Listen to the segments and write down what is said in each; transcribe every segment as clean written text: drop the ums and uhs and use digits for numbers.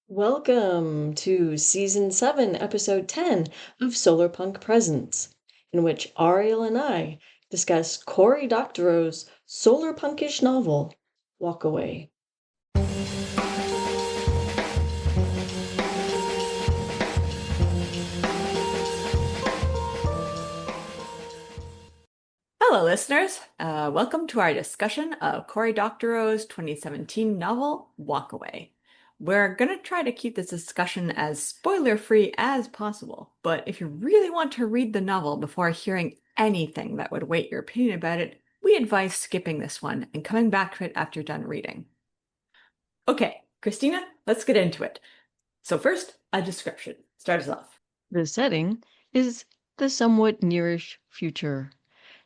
Welcome to Season 7, Episode 10 of Solarpunk Presents, in which Ariel and I discuss Cory Doctorow's solarpunkish novel, Walkaway. Hello, listeners. Welcome to our discussion of Cory Doctorow's 2017 novel, Walkaway. We're going to try to keep this discussion as spoiler-free as possible, but if you really want to read the novel before hearing anything that would weight your opinion about it, we advise skipping this one and coming back to it after you're done reading. Okay, Christina, let's get into it. So first, a description. Start us off. The setting is the somewhat nearish future.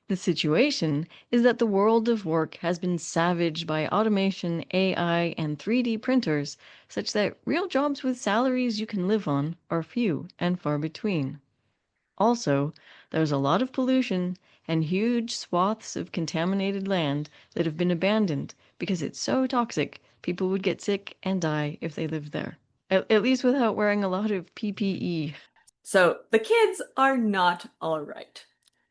The situation is that the world of work has been savaged by automation, AI, and 3D printers, such that real jobs with salaries you can live on are few and far between. Also, there's a lot of pollution and huge swaths of contaminated land that have been abandoned because it's so toxic people would get sick and die if they lived there. At least without wearing a lot of PPE. So the kids are not all right.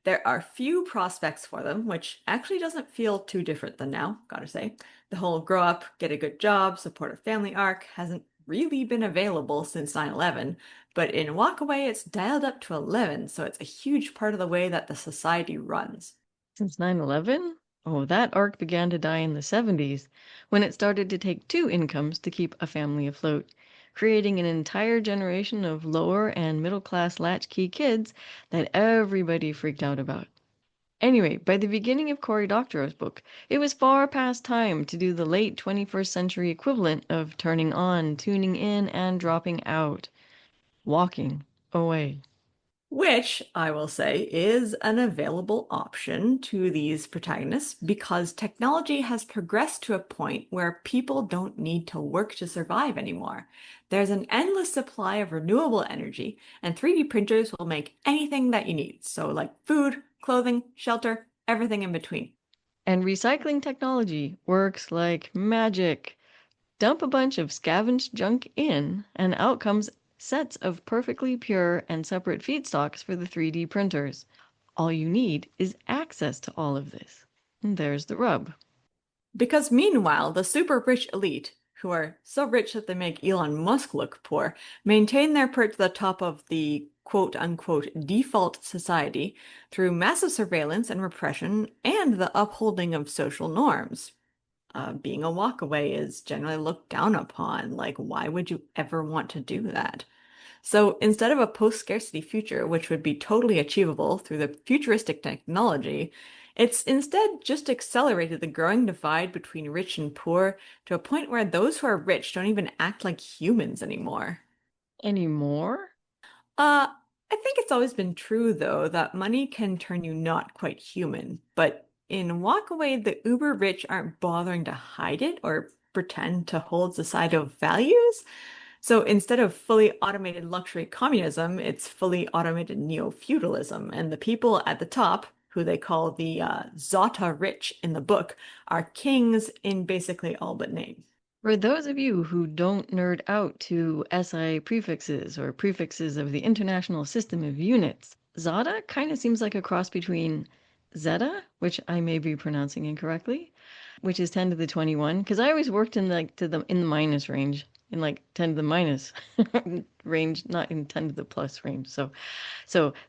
There are few prospects for them, which actually doesn't feel too different than now, gotta say. The whole grow up, get a good job, support a family arc hasn't really been available since 9/11, but in Walkaway it's dialed up to 11, so it's a huge part of the way that the society runs. Since 9/11? Oh, that arc began to die in the 70s, when it started to take two incomes to keep a family afloat, creating an entire generation of lower and middle class latchkey kids that everybody freaked out about. Anyway, by the beginning of Cory Doctorow's book, it was far past time to do the late 21st century equivalent of turning on, tuning in, and dropping out. Walking away. Which, I will say, is an available option to these protagonists because technology has progressed to a point where people don't need to work to survive anymore. There's an endless supply of renewable energy, and 3D printers will make anything that you need. So, like food, clothing, shelter, everything in between. And recycling technology works like magic. Dump a bunch of scavenged junk in, and out comes sets of perfectly pure and separate feedstocks for the 3D printers. All you need is access to all of this. And there's the rub. Because meanwhile, the super rich elite, who are so rich that they make Elon Musk look poor, maintain their perch at the top of the quote unquote default society through massive surveillance and repression and the upholding of social norms. Being a walkaway is generally looked down upon. Like, why would you ever want to do that? So instead of a post-scarcity future, which would be totally achievable through the futuristic technology, it's instead just accelerated the growing divide between rich and poor to a point where those who are rich don't even act like humans anymore. Any more? I think it's always been true, though, that money can turn you not quite human. But in Walkaway, the uber rich aren't bothering to hide it or pretend to hold societal values. So instead of fully automated luxury communism, it's fully automated neo-feudalism. And the people at the top, who they call the Zota rich in the book, are kings in basically all but name. For those of you who don't nerd out to SI prefixes or prefixes of the International System of Units, Zada kind of seems like a cross between Zeta, which I may be pronouncing incorrectly, which is 10 to the 21, because I always worked in in the minus range, in like 10 to the minus range, not in 10 to the plus range. So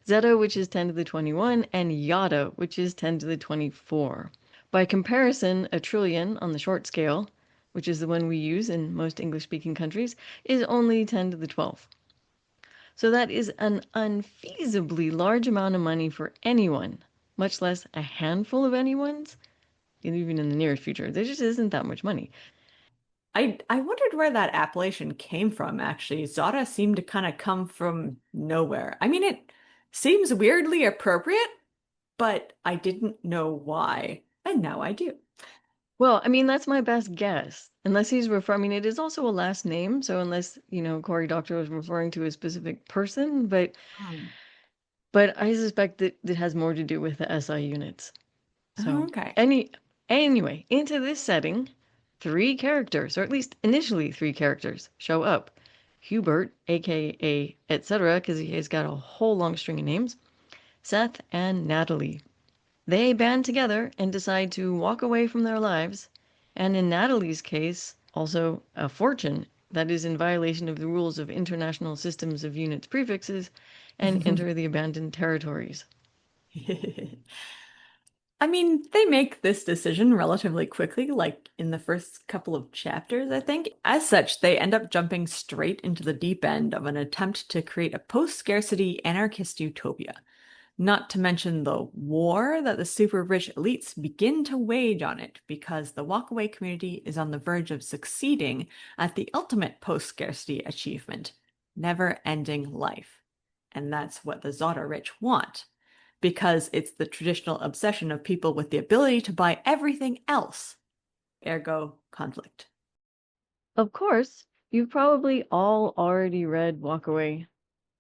Zeta, which is 10 to the 21, and Yada, which is 10 to the 24. By comparison, a trillion on the short scale, which is the one we use in most English-speaking countries, is only 10 to the 12. So that is an unfeasibly large amount of money for anyone, much less a handful of anyone's, even in the nearest future. There just isn't that much money. I wondered where that appellation came from, actually. Zota seemed to kind of come from nowhere. I mean, it seems weirdly appropriate, but I didn't know why, and now I do. Well, I mean, that's my best guess. Unless he's referring, I mean, it is also a last name, so unless, Cory Doctorow is referring to a specific person, Hmm. but I suspect that it has more to do with the SI units. So, Okay. anyway, into this setting, three characters, or at least initially three characters, show up. Hubert, aka etc., because he has got a whole long string of names, Seth, and Natalie. They band together and decide to walk away from their lives, and in Natalie's case, also a fortune that is in violation of the rules of international systems of units prefixes, and enter the abandoned territories. I mean, they make this decision relatively quickly, like in the first couple of chapters, I think. As such, they end up jumping straight into the deep end of an attempt to create a post-scarcity anarchist utopia. Not to mention the war that the super rich elites begin to wage on it because the Walkaway community is on the verge of succeeding at the ultimate post-scarcity achievement, never-ending life. And that's what the Zota rich want, because it's the traditional obsession of people with the ability to buy everything else, ergo conflict. Of course, you've probably all already read Walkaway.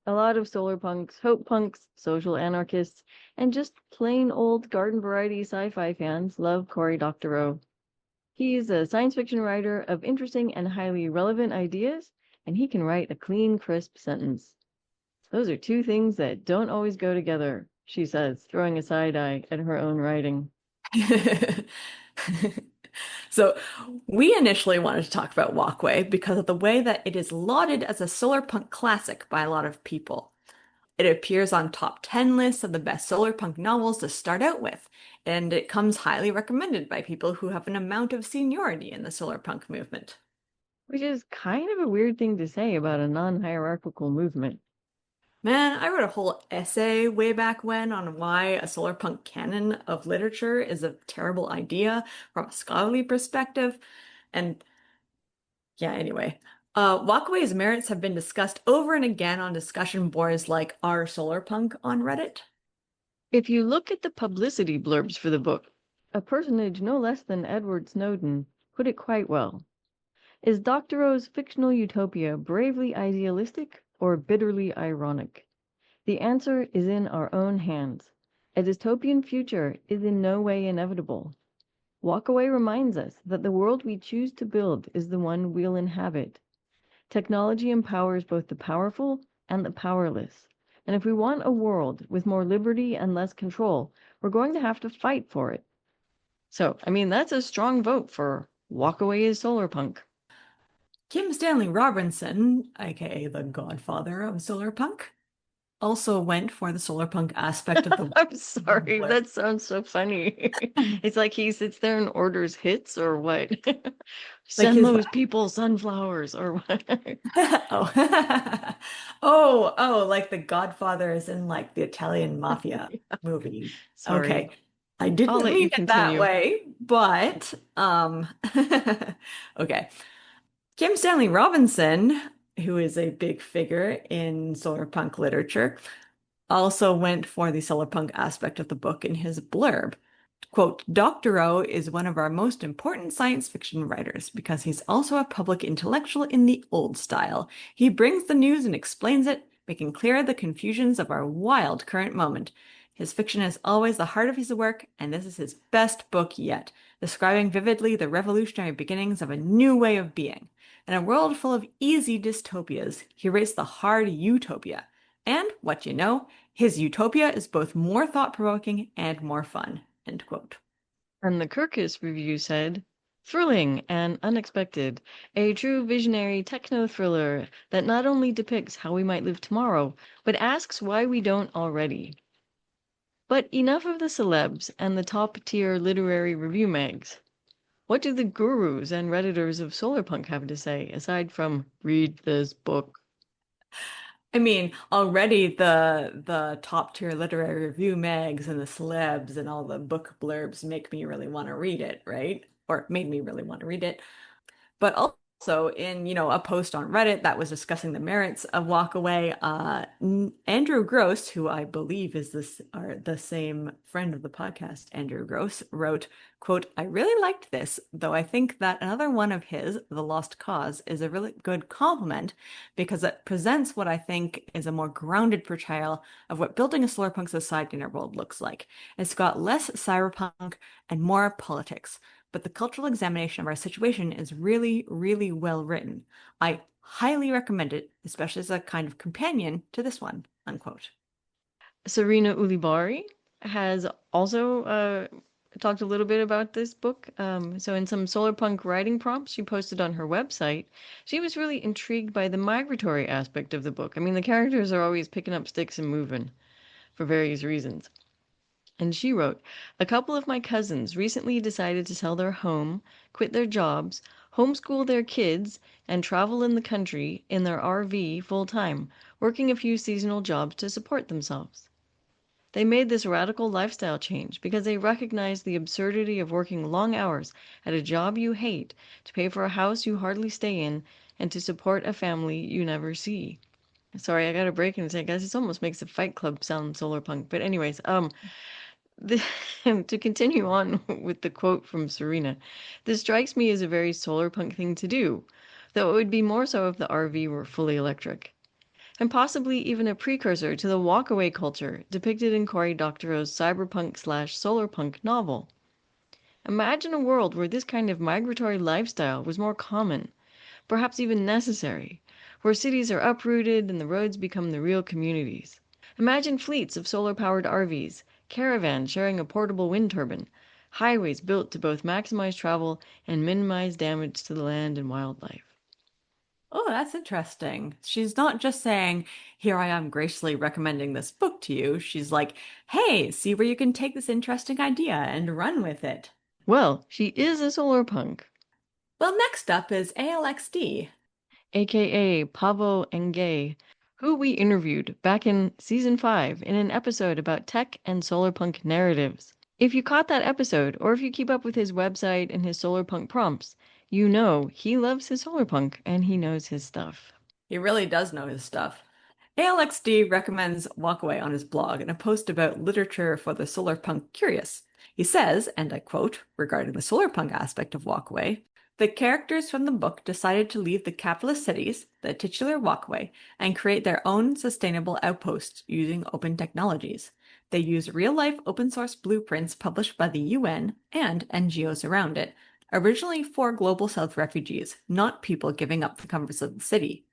A lot of solar punks, hope punks, social anarchists, and just plain old garden variety sci-fi fans love Cory Doctorow. He's a science fiction writer of interesting and highly relevant ideas, and he can write a clean, crisp sentence. Those are two things that don't always go together, she says, throwing a side eye at her own writing. So we initially wanted to talk about Walkway because of the way that it is lauded as a solar punk classic by a lot of people. It appears on top 10 lists of the best solar punk novels to start out with, and it comes highly recommended by people who have an amount of seniority in the solar punk movement. Which is kind of a weird thing to say about a non-hierarchical movement. Man, I wrote a whole essay way back when on why a solar punk canon of literature is a terrible idea from a scholarly perspective. And yeah, anyway. Walkaway's merits have been discussed over and again on discussion boards like r solarpunk on Reddit. If you look at the publicity blurbs for the book, a personage no less than Edward Snowden put it quite well. Is Doctorow's fictional utopia bravely idealistic or bitterly ironic? The answer is in our own hands. A dystopian future is in no way inevitable. Walkaway reminds us that the world we choose to build is the one we'll inhabit. Technology empowers both the powerful and the powerless. And if we want a world with more liberty and less control, we're going to have to fight for it. So, I mean, that's a strong vote for Walkaway is Solarpunk. Kim Stanley Robinson, aka the godfather of solarpunk, also went for the solarpunk aspect of the I'm sorry, blurb. that sounds so funny. It's like he sits there and orders hits or what? Like Send his those people sunflowers or what? oh. Oh, like the Godfather is in like the Italian mafia movie. Sorry. Okay. I I'll didn't let you mean it that continue. way, but okay. Kim Stanley Robinson, who is a big figure in solar punk literature, also went for the solar punk aspect of the book in his blurb. Quote, Doctorow is one of our most important science fiction writers because he's also a public intellectual in the old style. He brings the news and explains it, making clear the confusions of our wild current moment. His fiction is always the heart of his work, and this is his best book yet, describing vividly the revolutionary beginnings of a new way of being. In a world full of easy dystopias, he writes the hard utopia. And, what you know, his utopia is both more thought-provoking and more fun. End quote. And the Kirkus review said, thrilling and unexpected, a true visionary techno-thriller that not only depicts how we might live tomorrow, but asks why we don't already. But enough of the celebs and the top-tier literary review mags. What do the gurus and redditors of solarpunk have to say, aside from read this book? I mean, already the top tier literary review mags and the celebs and all the book blurbs make me really want to read it, right? Or made me really want to read it. But also in, a post on Reddit that was discussing the merits of Walkaway, Andrew Gross, who I believe is the same friend of the podcast, Andrew Gross, wrote, quote, I really liked this, though I think that another one of his, The Lost Cause, is a really good compliment because it presents what I think is a more grounded portrayal of what building a solarpunk society in our world looks like. It's got less cyberpunk and more politics, but the cultural examination of our situation is really, really well written. I Highly recommend it, especially as a kind of companion to this one, unquote. Serena Ulibarri has also talked a little bit about this book. So, in some solarpunk writing prompts she posted on her website, she was really intrigued by the migratory aspect of the book. I mean, the characters are always picking up sticks and moving for various reasons. And she wrote, a couple of my cousins recently decided to sell their home, quit their jobs, homeschool their kids, and travel in the country in their RV full time, working a few seasonal jobs to support themselves. They made this radical lifestyle change because they recognized the absurdity of working long hours at a job you hate to pay for a house you hardly stay in and to support a family you never see. Sorry, I got to break and say, guys, this almost makes a Fight Club sound solar punk. But anyways, the, to continue on with the quote from Serena, this strikes me as a very solar punk thing to do, though it would be more so if the RV were fully electric, and possibly even a precursor to the walkaway culture depicted in Cory Doctorow's cyberpunk/solarpunk novel. Imagine a world where this kind of migratory lifestyle was more common, perhaps even necessary, where cities are uprooted and the roads become the real communities. Imagine fleets of solar-powered RVs, caravans sharing a portable wind turbine, highways built to both maximize travel and minimize damage to the land and wildlife. Oh, that's interesting. She's not just saying, here I am graciously recommending this book to you. She's like, hey, see where you can take this interesting idea and run with it. Well, she is a solar punk, Well, next up is ALXD. aka Pavo Engay, who we interviewed back in season 5 in an episode about tech and solarpunk narratives. If you caught that episode, or if you keep up with his website and his solarpunk prompts, you know he loves his solarpunk and he knows his stuff. He really does know his stuff. ALXD recommends Walkaway on his blog in a post about literature for the solarpunk-curious. He says, and I quote, regarding the solarpunk aspect of Walkaway, the characters from the book decided to leave the capitalist cities, the titular Walkaway, and create their own sustainable outposts using open technologies. They use real-life open-source blueprints published by the UN and NGOs around it, originally for Global South refugees, not people giving up the comforts of the city.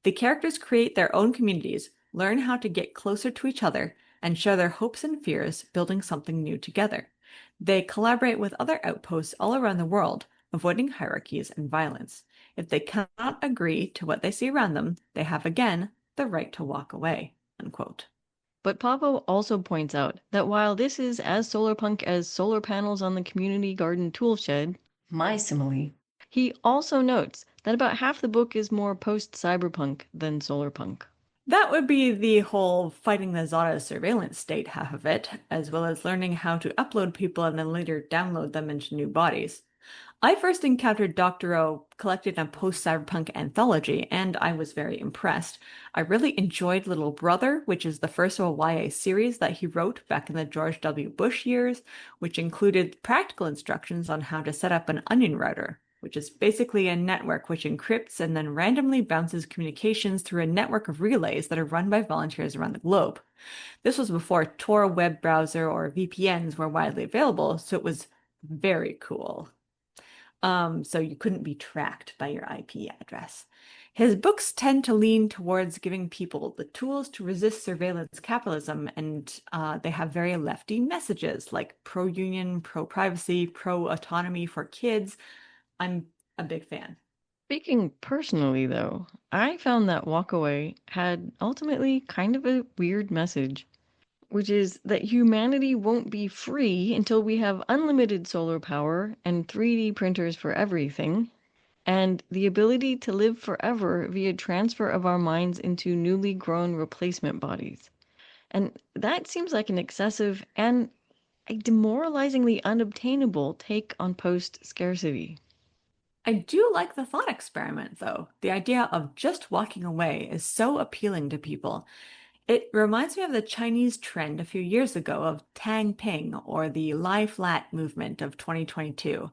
The characters create their own communities, learn how to get closer to each other, and share their hopes and fears, building something new together. They collaborate with other outposts all around the world, avoiding hierarchies and violence. If they cannot agree to what they see around them, they have again the right to walk away. Unquote. But Pavo also points out that while this is as solarpunk as solar panels on the community garden toolshed, my simile, he also notes that about half the book is more post-cyberpunk than solarpunk. That would be the whole fighting the Zada surveillance state half of it, as well as learning how to upload people and then later download them into new bodies. I first encountered Doctorow collected a post-cyberpunk anthology, and I was very impressed. I really enjoyed Little Brother, which is the first of a YA series that he wrote back in the George W. Bush years, which included practical instructions on how to set up an onion router, which is basically a network which encrypts and then randomly bounces communications through a network of relays that are run by volunteers around the globe. This was before Tor web browser or VPNs were widely available, so it was very cool. So you couldn't be tracked by your IP address. His books tend to lean towards giving people the tools to resist surveillance capitalism, and they have very lefty messages like pro-union, pro-privacy, pro-autonomy for kids. I'm a big fan. Speaking personally, though, I found that Walkaway had ultimately kind of a weird message, which is that humanity won't be free until we have unlimited solar power and 3D printers for everything, and the ability to live forever via transfer of our minds into newly grown replacement bodies. And that seems like an excessive and a demoralizingly unobtainable take on post scarcity. I do like the thought experiment, though. The idea of just walking away is so appealing to people. It reminds me of the Chinese trend a few years ago of Tang Ping or the Lie Flat movement of 2022.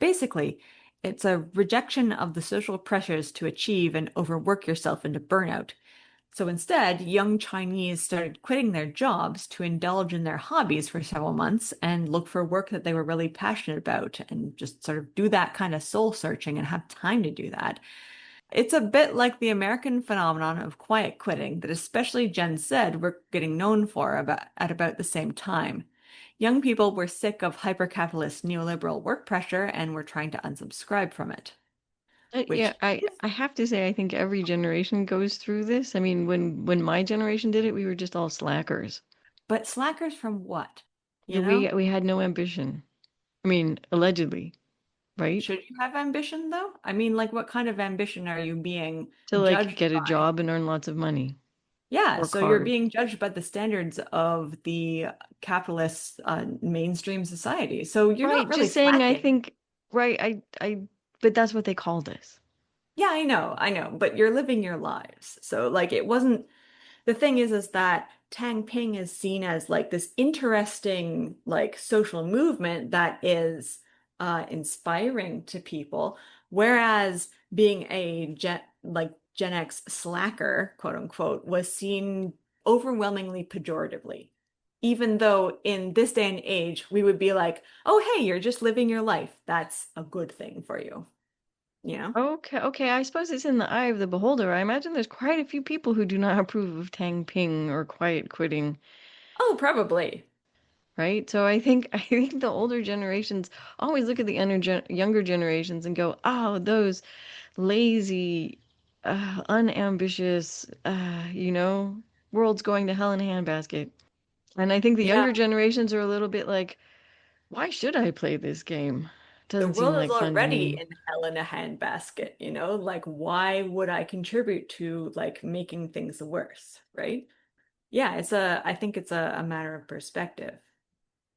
Basically, it's a rejection of the social pressures to achieve and overwork yourself into burnout. So instead, young Chinese started quitting their jobs to indulge in their hobbies for several months and look for work that they were really passionate about and just sort of do that kind of soul searching and have time to do that. It's a bit like the American phenomenon of quiet quitting that especially Gen Z were getting known for at about the same time. Young people were sick of hyper-capitalist neoliberal work pressure and were trying to unsubscribe from it, Yeah, which is, I have to say I think every generation goes through this. I mean, when my generation did it, we were just all slackers. but slackers from what? You Yeah, know? we had no ambition. I mean, allegedly, right? Should you have ambition though? I mean, like what kind of ambition are you being To like judged get a by? job and earn lots of money. Yeah, Work so you're hard. being judged by the standards of the capitalist mainstream society. So you're not Right, really just saying I slacking. think right, but that's what they called us. Yeah, I know, but you're living your lives. So like it wasn't the thing is that Tang Ping is seen as like this interesting like social movement that is inspiring to people, whereas being a Gen X slacker, quote unquote, was seen overwhelmingly pejoratively. Even though in this day and age we would be like, "Oh, hey, you're just living your life. That's a good thing for you." You know? Okay, okay, I suppose it's in the eye of the beholder. I imagine there's quite a few people who do not approve of Tang Ping or quiet quitting, Oh, probably. right? So I think I think the older generations always look at the younger generations and go, "Oh, those lazy, unambitious, world's going to hell in a handbasket." And I think the Yeah. younger generations are a little bit like, "Why should I play this game? The Doesn't seem world is like fun to already me." in hell in a handbasket, you know? Like, why would I contribute to like making things worse, right? Yeah, I think it's a matter of perspective.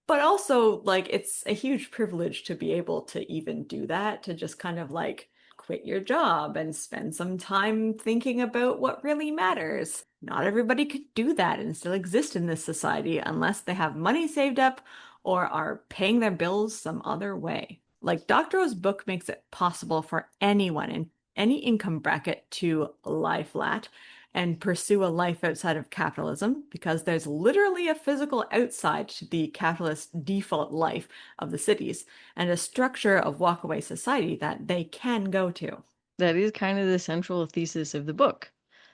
But also, like, it's a huge privilege to be able to even do that, to just kind of like quit your job and spend some time thinking about what really matters. Not everybody could do that and still exist in this society unless they have money saved up or are paying their bills some other way. Like, Doctorow's book makes it possible for anyone in any income bracket to lie flat and pursue a life outside of capitalism because there's literally a physical outside to the capitalist default life of the cities and a structure of walkaway society that they can go to. That is kind of the central thesis of the book.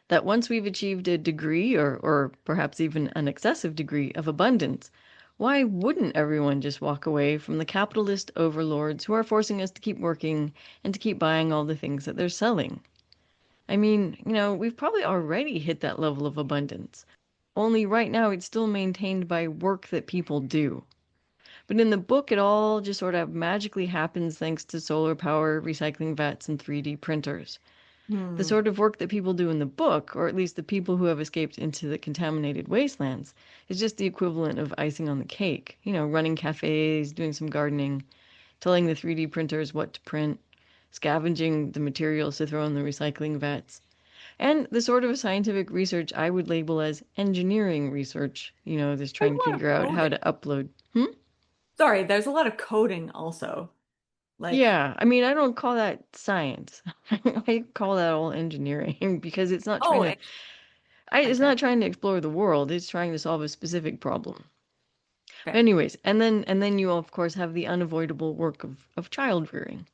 That once we've achieved a degree, or perhaps even an excessive degree of abundance, why wouldn't everyone just walk away from the capitalist overlords who are forcing us to keep working and to keep buying all the things that they're selling? I mean, we've probably already hit that level of abundance. Only right now it's still maintained by work that people do. But in the book, it all just sort of magically happens thanks to solar power, recycling vats, and 3D printers. The Hmm. sort of work that people do in the book, or at least the people who have escaped into the contaminated wastelands, is just the equivalent of icing on the cake. Running cafes, doing some gardening, telling the 3D printers what to print, scavenging the materials to throw in the recycling vats. And the sort of scientific research I would label as engineering research, that's There's trying to a lot of figure out how to coding. upload. Hmm? Sorry, there's a lot of coding also. Like, Yeah, I mean, I don't call that science. I call that all engineering because it's not trying oh, to I it's not bet. trying to explore the world. It's trying to solve a specific problem. But Fair. anyways, and then you of course have the unavoidable work of child rearing.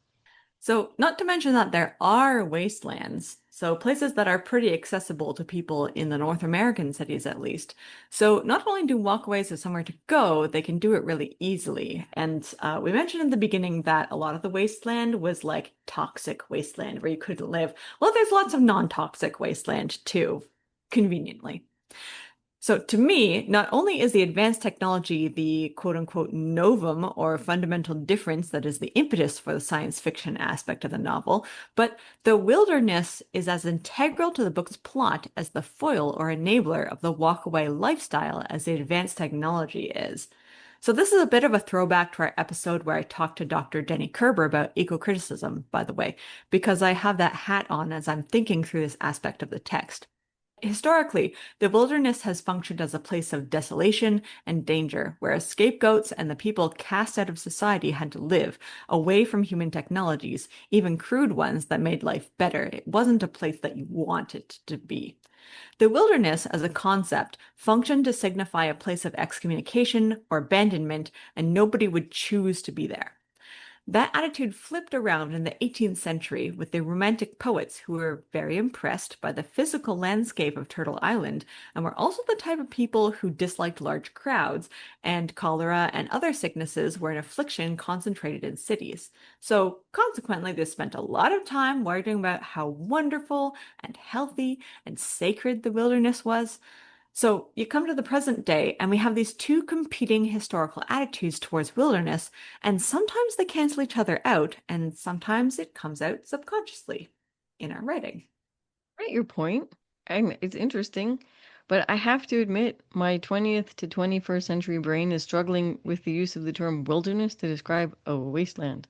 So, not to mention that there are wastelands, so places that are pretty accessible to people in the North American cities at least. So, not only do walkaways have somewhere to go, they can do it really easily. And we mentioned in the beginning that a lot of the wasteland was like toxic wasteland where you couldn't live. Well, there's lots of non-toxic wasteland too, conveniently. So to me, not only is the advanced technology the quote unquote novum or fundamental difference that is the impetus for the science fiction aspect of the novel, but the wilderness is as integral to the book's plot as the foil or enabler of the walkaway lifestyle as the advanced technology is. So this is a bit of a throwback to our episode where I talked to Dr. Denny Kerber about eco-criticism, by the way, because I have that hat on as I'm thinking through this aspect of the text. Historically, the wilderness has functioned as a place of desolation and danger, where scapegoats and the people cast out of society had to live away from human technologies, even crude ones that made life better. It wasn't a place that you wanted to be. The wilderness, as a concept, functioned to signify a place of excommunication or abandonment, and nobody would choose to be there. That attitude flipped around in the 18th century with the Romantic poets who were very impressed by the physical landscape of Turtle Island and were also the type of people who disliked large crowds, and cholera and other sicknesses were an affliction concentrated in cities. So, consequently, they spent a lot of time worrying about how wonderful and healthy and sacred the wilderness was. So you come to the present day, and we have these two competing historical attitudes towards wilderness, and sometimes they cancel each other out, and sometimes it comes out subconsciously in our writing. Right, your point. And it's interesting, but I have to admit, my 20th to 21st century brain is struggling with the use of the term wilderness to describe a wasteland.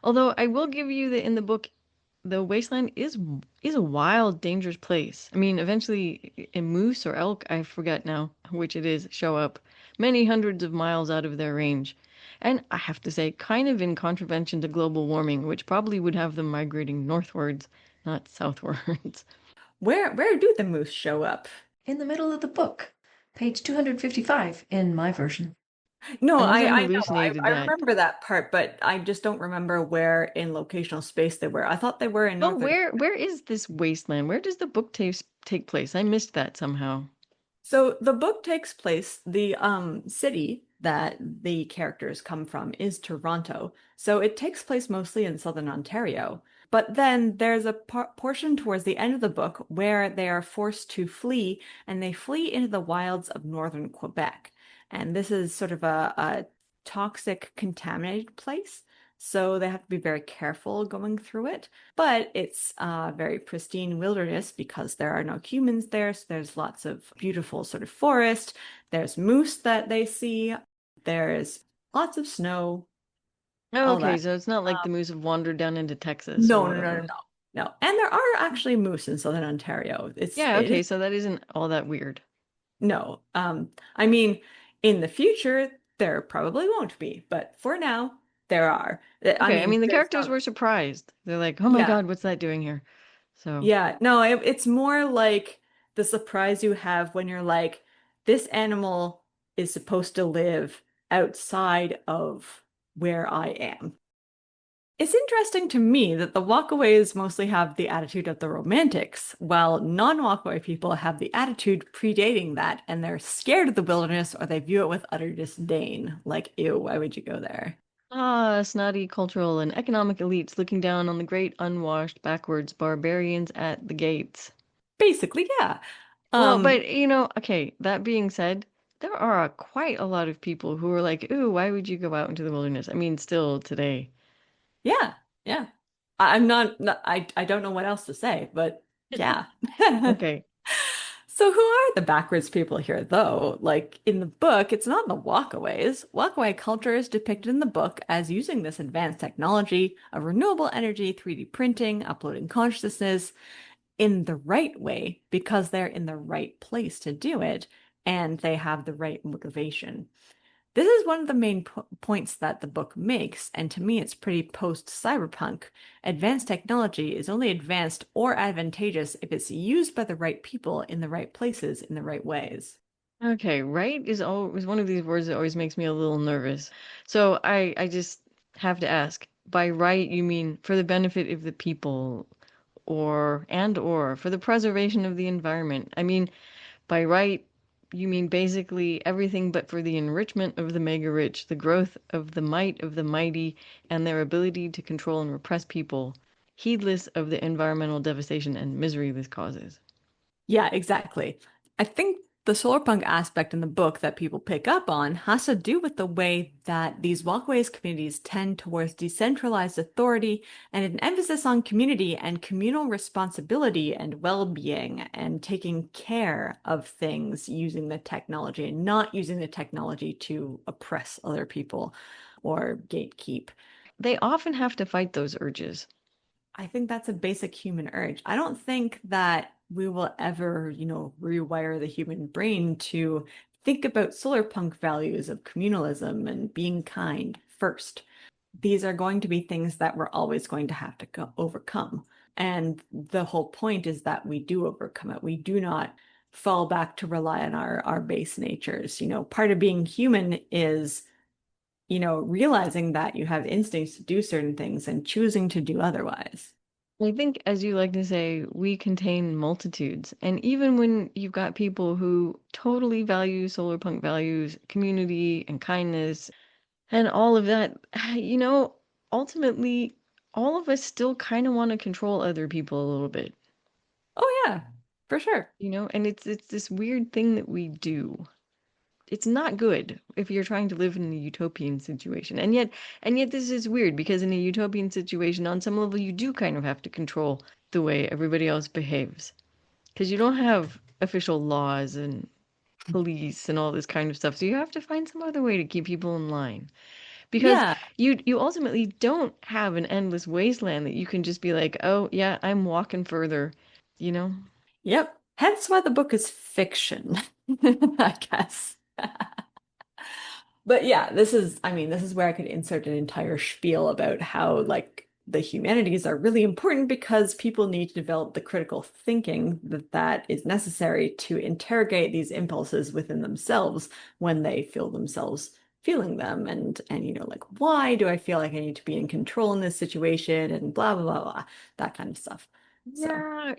Although I will give you that in the book, the wasteland is a wild, dangerous place. I mean, eventually, a moose or elk, I forget now which it is, show up many hundreds of miles out of their range. And I have to say, kind of in contravention to global warming, which probably would have them migrating northwards, not southwards. Where do the moose show up? In the middle of the book, page 255 in my version. No, Unless I I know. hallucinated I that. remember that part, but I just don't remember where in locational space they were. I thought they were in But northern. where is this wasteland? Where does the book take place? I missed that somehow. So the book takes place, the city that the characters come from is Toronto. So it takes place mostly in southern Ontario. But then there's a portion towards the end of the book where they are forced to flee, and they flee into the wilds of northern Quebec. And this is sort of a toxic, contaminated place. So they have to be very careful going through it. But it's a very pristine wilderness because there are no humans there. So there's lots of beautiful sort of forest. There's moose that they see. There's lots of snow, Oh, all okay, that. so it's not like Um, the moose have wandered down into Texas or no, no, no, no, whatever. no, no. And there are actually moose in southern Ontario. Yeah, It okay, is so that isn't all that weird. no. I mean, in the future there probably won't be, but for now there are. I Okay, I mean, mean the there's characters were surprised. They're like, "Oh my yeah. God, what's that doing here?" So, Yeah, no, it's more like the surprise you have when you're like, this animal is supposed to live outside of where I am. It's interesting to me that the walkaways mostly have the attitude of the romantics, while non-walkaway people have the attitude predating that, and they're scared of the wilderness or they view it with utter disdain. Like, ew, why would you go there? snotty cultural and economic elites looking down on the great unwashed backwards barbarians at the gates. Basically, yeah. Well, Um, but okay, that being said, there are quite a lot of people who are like, "Ooh, why would you go out into the wilderness?" I mean, still today. yeah, yeah. I don't know what else to say, but yeah. Okay. So who are the backwards people here, though? Like in the book, it's not the walkaways. Walkaway culture is depicted in the book as using this advanced technology of renewable energy, 3D printing, uploading consciousness in the right way because they're in the right place to do it and they have the right motivation. This is one of the main points that the book makes, and to me, it's pretty post-cyberpunk. Advanced technology is only advanced or advantageous if it's used by the right people in the right places in the right ways. Okay, right is one of these words that always makes me a little nervous. So I just have to ask, by right you mean for the benefit of the people or for the preservation of the environment? I mean, by right you mean basically everything but for the enrichment of the mega rich, the growth of the might of the mighty, and their ability to control and repress people, heedless of the environmental devastation and misery this causes. Yeah, exactly. I think the solarpunk aspect in the book that people pick up on has to do with the way that these walkways communities tend towards decentralized authority and an emphasis on community and communal responsibility and well-being and taking care of things using the technology and not using the technology to oppress other people or gatekeep. They often have to fight those urges. I think that's a basic human urge. I don't think that we will ever, rewire the human brain to think about solar punk values of communalism and being kind first. These are going to be things that we're always going to have to overcome. And the whole point is that we do overcome it. We do not fall back to rely on our base natures. Part of being human is realizing that you have instincts to do certain things and choosing to do otherwise. I think, as you like to say, we contain multitudes. And even when you've got people who totally value solar punk values, community and kindness, and all of that, ultimately, all of us still kind of want to control other people a little bit, Oh yeah, for sure. and it's this weird thing that we do. It's not good if you're trying to live in a utopian situation. And yet this is weird because in a utopian situation, on some level, you do kind of have to control the way everybody else behaves. Because you don't have official laws and police and all this kind of stuff. So you have to find some other way to keep people in line. Because Yeah. you ultimately don't have an endless wasteland that you can just be like, oh yeah, I'm walking further, you know? Yep. Hence why the book is fiction, I guess. But yeah, this is where I could insert an entire spiel about how like the humanities are really important because people need to develop the critical thinking that is necessary to interrogate these impulses within themselves when they feel themselves feeling them and like why do I feel like I need to be in control in this situation and blah blah blah blah that kind of stuff. So, Yeah,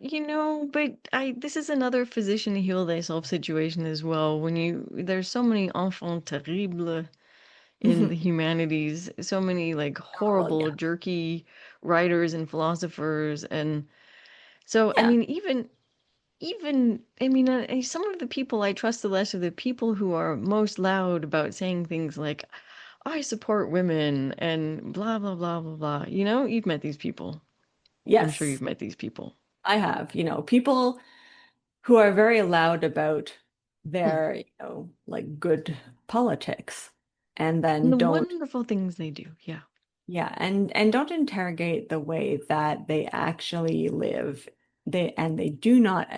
but this is another physician heal thyself situation as well. There's so many enfants terribles in the humanities, so many like oh horrible, yeah. jerky writers and philosophers, and so I Yeah. mean, some of the people I trust the less are the people who are most loud about saying things like, "I support women" and blah blah blah blah blah. You've met these people. I'm sure you've Yes, met these people. I have. People who are very loud about Hmm. their, like good politics and And then the don't, wonderful things they do. Yeah. yeah, and don't interrogate the way that they actually live. They do not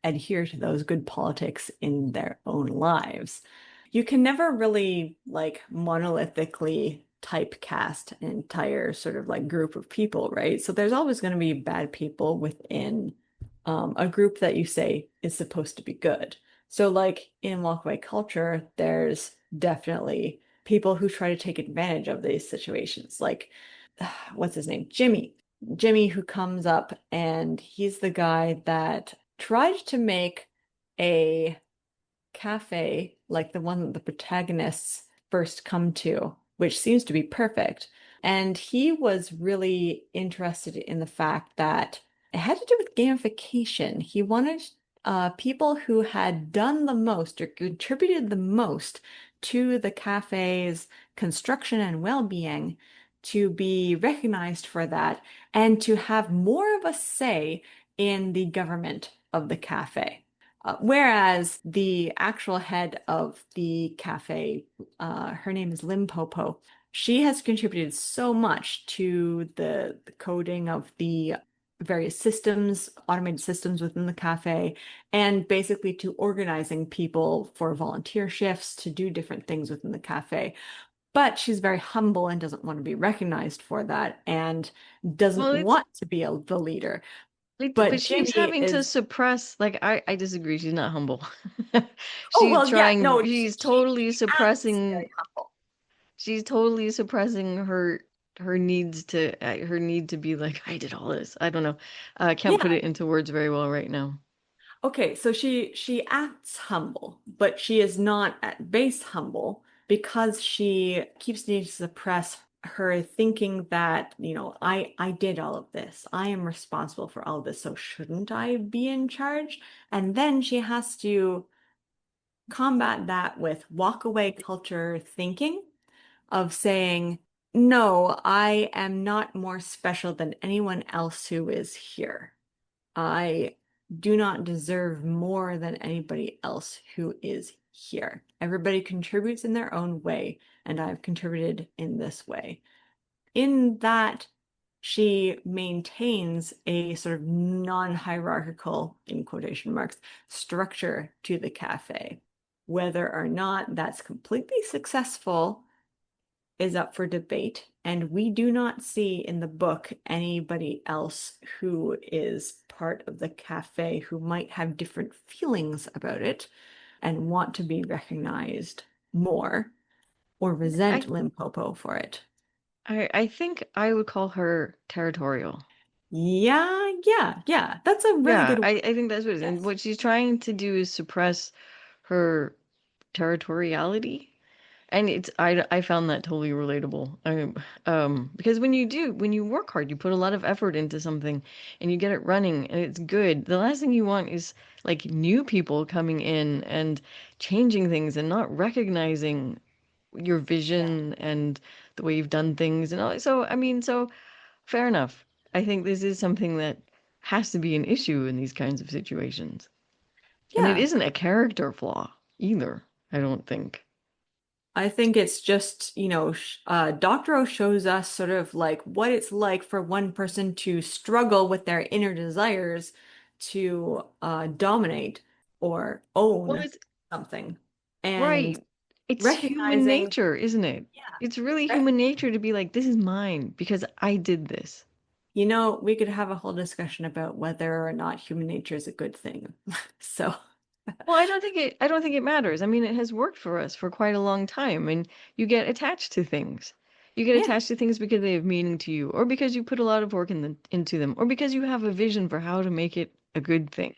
adhere to those good politics in their own lives. You can never really like monolithically typecast an entire sort of like group of people, right? So there's always going to be bad people within a group that you say is supposed to be good. So like in walkaway culture, there's definitely people who try to take advantage of these situations. Like, what's his name? Jimmy. Jimmy, who comes up and he's the guy that tried to make a cafe like the one that the protagonists first come to, which seems to be perfect. And he was really interested in the fact that it had to do with gamification. He wanted people who had done the most or contributed the most to the cafe's construction and well-being to be recognized for that and to have more of a say in the government of the cafe. Whereas the actual head of the cafe, her name is Limpopo, she has contributed so much to the coding of the various systems, automated systems within the cafe, and basically to organizing people for volunteer shifts to do different things within the cafe. But she's very humble and doesn't want to be recognized for that and doesn't Well, it's want to be the leader. but But she's Jimmy having to is, suppress, like, I disagree. She's not humble. oh, well, yeah, no, she she's totally suppressing her needs her need to be like, I did all this. I don't know. I can't put yeah. it into words very well right now. Okay, so she acts humble, but she is not at base humble because she keeps needing to suppress her thinking that, I did all of this. I am responsible for all of this, so shouldn't I be in charge? And then she has to combat that with walk-away culture thinking of saying, no, I am not more special than anyone else who is here. I do not deserve more than anybody else who is here. Everybody contributes in their own way, and I've contributed in this way. In that, she maintains a sort of non-hierarchical, in quotation marks, structure to the cafe. Whether or not that's completely successful is up for debate, and we do not see in the book anybody else who is part of the cafe who might have different feelings about it and want to be recognized more, or resent I Limpopo for it. I think I would call her territorial. Yeah. That's a really Yeah, good word. I think that's what it is. And Yes. what she's trying to do is suppress her territoriality. And I found that totally relatable. Because when you work hard, you put a lot of effort into something and you get it running and it's good. The last thing you want is like new people coming in and changing things and not recognizing your Yeah. vision and the way you've done things and all. So, I mean, so fair enough. I think this is something that has to be an issue in these kinds of situations. And it Yeah. isn't a character flaw either, I don't think. I think it's just, Doctorow shows us sort of like what it's like for one person to struggle with their inner desires to dominate or Well, own it's something. And right. It's human recognizing, nature, isn't it? yeah, It's really rec- human nature to be like, this is mine because I did this. we could have a whole discussion about whether or not human nature is a good thing. So, Well, I don't think it matters. I mean, it has worked for us for quite a long time, and you get attached to things. You get yeah, attached to things because they have meaning to you, or because you put a lot of work into them, or because you have a vision for how to make it a good thing,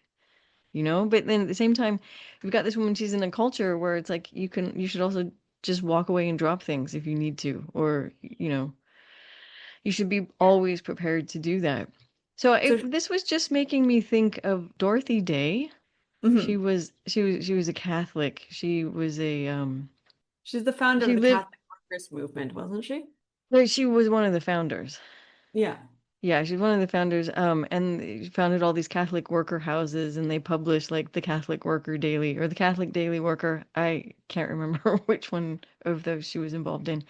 you know? But then at the same time, you've got this woman, she's in a culture where it's like you should also just walk away and drop things if you need to, or, you know, you should be yeah. always prepared to do that. So So, this was just making me think of Dorothy Day. mhm. She was a Catholic. She was a She's the founder of she the lived Catholic Workers Movement, wasn't she? no, she was one of the founders. Yeah. Yeah, she's one of the founders. And she founded all these Catholic worker houses, and they published like the Catholic Worker Daily or the Catholic Daily Worker. I can't remember which one of those she was involved in.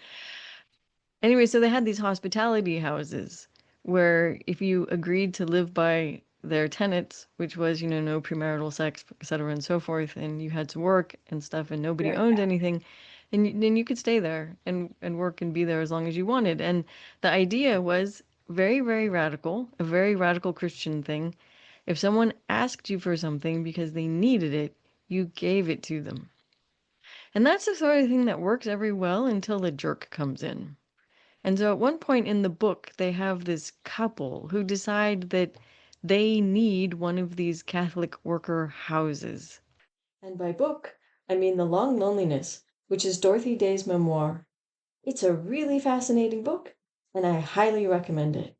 Anyway, so they had these hospitality houses where if you agreed to live by their tenets, which was, you know, no premarital sex, et cetera, and so forth, and you had to work and stuff, and nobody Very owned Catholic. anything, then you could stay there and work and be there as long as you wanted. And the idea was very, very radical, a very radical Christian thing. If someone asked you for something because they needed it, you gave it to them. And that's the sort of thing that works every well until the jerk comes in. And so at one point in the book, they have this couple who decide that they need one of these Catholic worker houses. And by book, I mean The Long Loneliness, which is Dorothy Day's memoir. It's a really fascinating book, and I highly recommend it.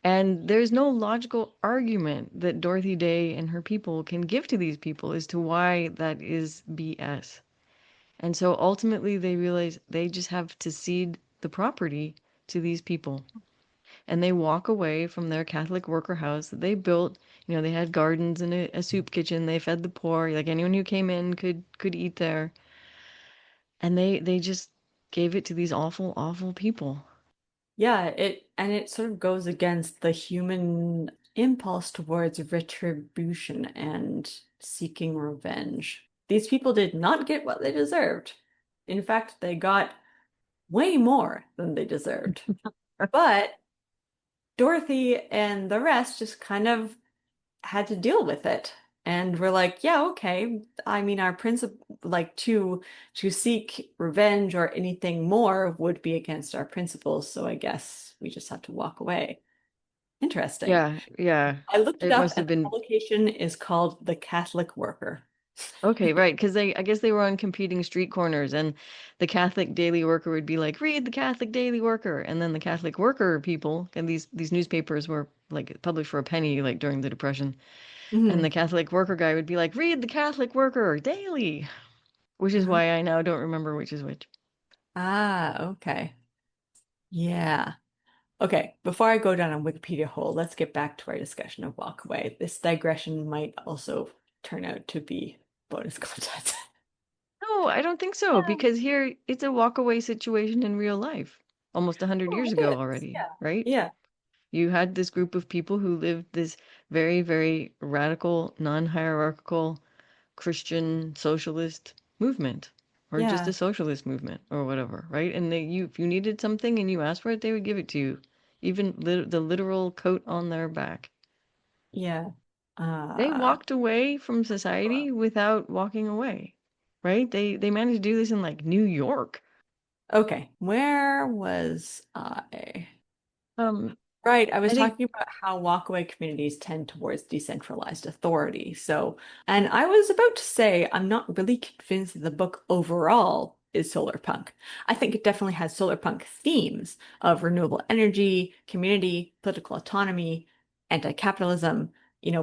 And there's no logical argument that Dorothy Day and her people can give to these people as to why that is BS. And so ultimately, they realize they just have to cede the property to these people. And they walk away from their Catholic worker house that they built. You know, they had gardens and a soup kitchen. They fed the poor. Like anyone who came in could eat there. And they just gave it to these awful, awful people. Yeah, it sort of goes against the human impulse towards retribution and seeking revenge. These people did not get what they deserved. In fact, they got way more than they deserved. But Dorothy and the rest just kind of had to deal with it. And we're like, yeah, okay. I mean, our principle, like to seek revenge or anything more would be against our principles. So I guess we just have to walk away. Interesting. Yeah, yeah. I looked it It up, must and have the been publication is called The Catholic Worker. okay, right? Because I guess they were on competing street corners, and the Catholic Daily Worker would be like, "Read the Catholic Daily Worker," and then the Catholic Worker people, and these newspapers were like published for a penny, like during the Depression. And the Mhm. Catholic Worker guy would be like, read the Catholic Worker daily, which is Ah, why I now don't remember which is which. okay. Yeah. Okay, before I go down a Wikipedia hole, let's get back to our discussion of Walkaway. This digression might also turn out to be bonus content. No, I don't think so, Yeah. because here it's a walk away situation in real life, almost 100 Oh, years it ago is. already, Yeah. right? Yeah. You had this group of people who lived this very, very radical, non-hierarchical Christian socialist movement, or just a Yeah. socialist movement, or whatever, right? And if you needed something and you asked for it, they would give it to you, even the literal coat on their back. Yeah. They Uh, walked away from society without walking away, right? They managed to do this in like New York. Okay, where was I? Um, Right, I was I think talking about how walkaway communities tend towards decentralized authority. So, and I was about to say, I'm not really convinced that the book overall is solar punk. I think it definitely has solar punk themes of renewable energy, community, political autonomy, anti-capitalism,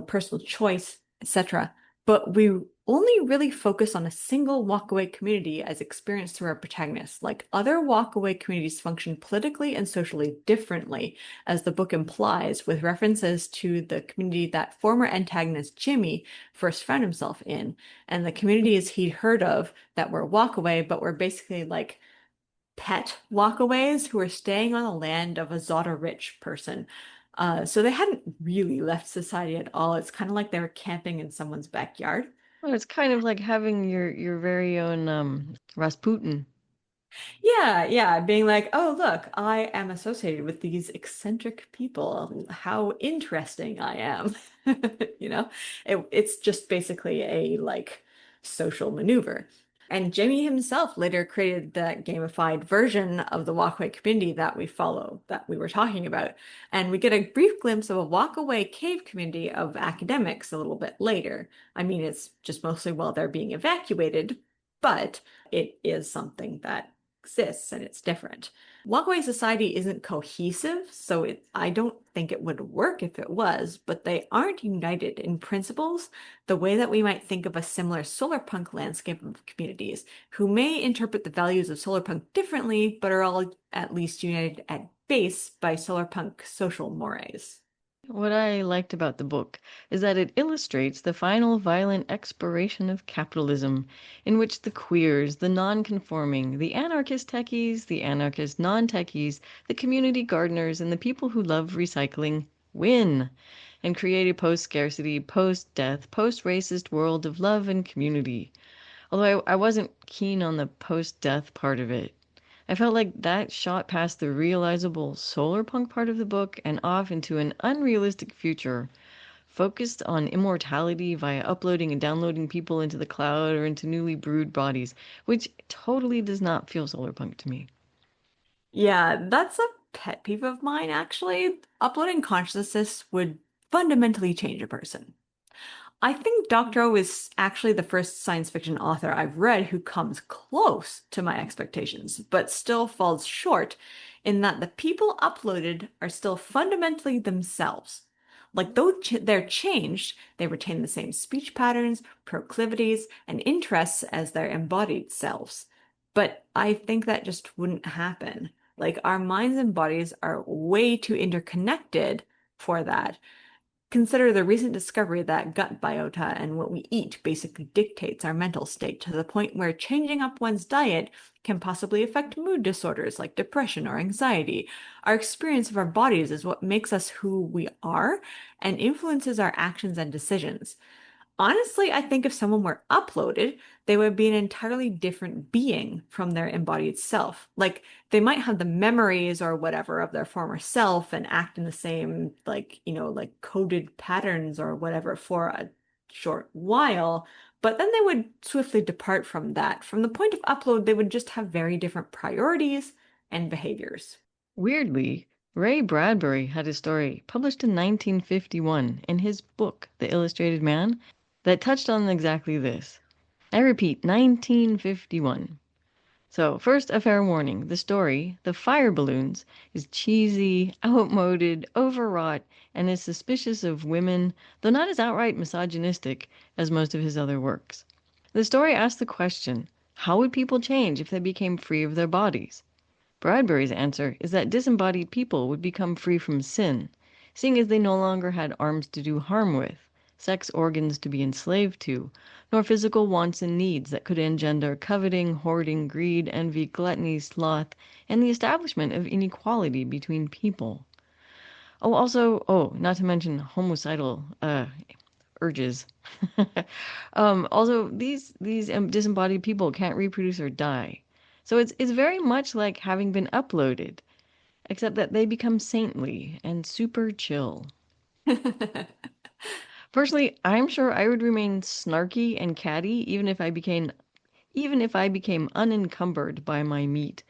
personal choice, etc. But we only really focus on a single walkaway community as experienced through our protagonists. Like other walkaway communities function politically and socially differently, as the book implies, with references to the community that former antagonist Jimmy first found himself in, and the communities he'd heard of that were walkaway, but were basically like pet walkaways who were staying on the land of a Zota rich person. So they hadn't really left society at all. It's kind of like they were camping in someone's backyard. well, it's kind of like having your very own Rasputin. Yeah, yeah, being like, oh, look, I am associated with these eccentric people. How interesting I am. You know, it's just basically a like social maneuver. And Jamie himself later created that gamified version of the walkaway community that we follow, that we were talking about. And we get a brief glimpse of a walkaway cave community of academics a little bit later. I mean, it's just mostly while they're being evacuated, but it is something that exists and it's different. Walkaway society isn't cohesive, so I don't think it would work if it was, but they aren't united in principles the way that we might think of a similar solarpunk landscape of communities who may interpret the values of solarpunk differently, but are all at least united at base by solarpunk social mores. What I liked about the book is that it illustrates the final violent expiration of capitalism, in which the queers, the non-conforming, the anarchist techies, the anarchist non-techies, the community gardeners, and the people who love recycling win and create a post-scarcity, post-death, post-racist world of love and community. Although I wasn't keen on the post-death part of it. I felt like that shot past the realizable solar punk part of the book and off into an unrealistic future, focused on immortality via uploading and downloading people into the cloud or into newly brewed bodies, which totally does not feel solar punk to me. Yeah, that's a pet peeve of mine, actually. Uploading consciousness would fundamentally change a person. I think Doctorow is actually the first science fiction author I've read who comes close to my expectations, but still falls short in that the people uploaded are still fundamentally themselves. Like, though they're changed, they retain the same speech patterns, proclivities, and interests as their embodied selves. But I think that just wouldn't happen. Like, our minds and bodies are way too interconnected for that. Consider the recent discovery that gut biota and what we eat basically dictates our mental state to the point where changing up one's diet can possibly affect mood disorders like depression or anxiety. Our experience of our bodies is what makes us who we are and influences our actions and decisions. Honestly, I think if someone were uploaded, they would be an entirely different being from their embodied self. Like they might have the memories or whatever of their former self and act in the same, like, like coded patterns or whatever for a short while, but then they would swiftly depart from that. From the point of upload, they would just have very different priorities and behaviors. Weirdly, Ray Bradbury had a story published in 1951 in his book, The Illustrated Man, that touched on exactly this. I repeat, 1951. So, first, a fair warning. The story, The Fire Balloons, is cheesy, outmoded, overwrought, and is suspicious of women, though not as outright misogynistic as most of his other works. The story asks the question, how would people change if they became free of their bodies? Bradbury's answer is that disembodied people would become free from sin, seeing as they no longer had arms to do harm with, sex organs to be enslaved to, nor physical wants and needs that could engender coveting, hoarding, greed, envy, gluttony, sloth, and the establishment of inequality between people. Not to mention homicidal urges. Also, these disembodied people can't reproduce or die. So it's very much like having been uploaded, except that they become saintly and super chill. Personally, I'm sure I would remain snarky and catty even if I became unencumbered by my meat.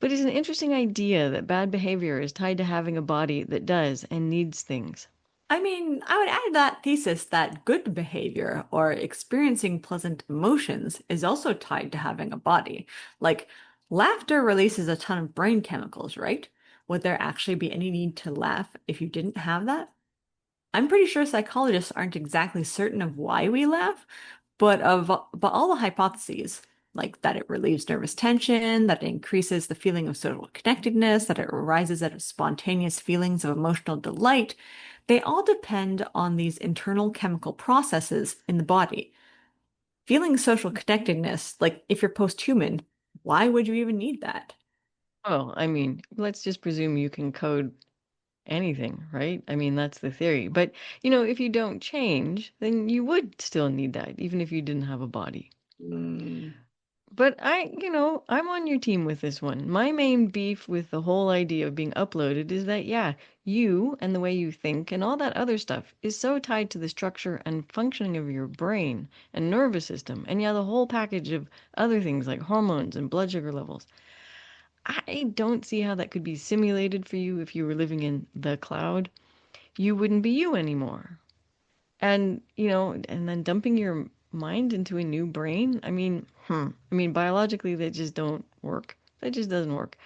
But it's an interesting idea that bad behavior is tied to having a body that does and needs things. I mean, I would add that thesis that good behavior or experiencing pleasant emotions is also tied to having a body. Like, laughter releases a ton of brain chemicals, right? Would there actually be any need to laugh if you didn't have that? I'm pretty sure psychologists aren't exactly certain of why we laugh, but all the hypotheses, like that it relieves nervous tension, that it increases the feeling of social connectedness, that it arises out of spontaneous feelings of emotional delight, they all depend on these internal chemical processes in the body. Feeling social connectedness, like if you're post-human, why would you even need that? Well, I mean, let's just presume you can code anything, right? I mean, that's the theory. But, if you don't change, then you would still need that, even if you didn't have a body. Mm, But I'm on your team with this one. My main beef with the whole idea of being uploaded is that, yeah, you and the way you think and all that other stuff is so tied to the structure and functioning of your brain and nervous system. And yeah, the whole package of other things like hormones and blood sugar levels. I don't see how that could be simulated for you if you were living in the cloud. You wouldn't be you anymore. And, and then dumping your mind into a new brain, I mean, biologically, they just don't work. That just doesn't work.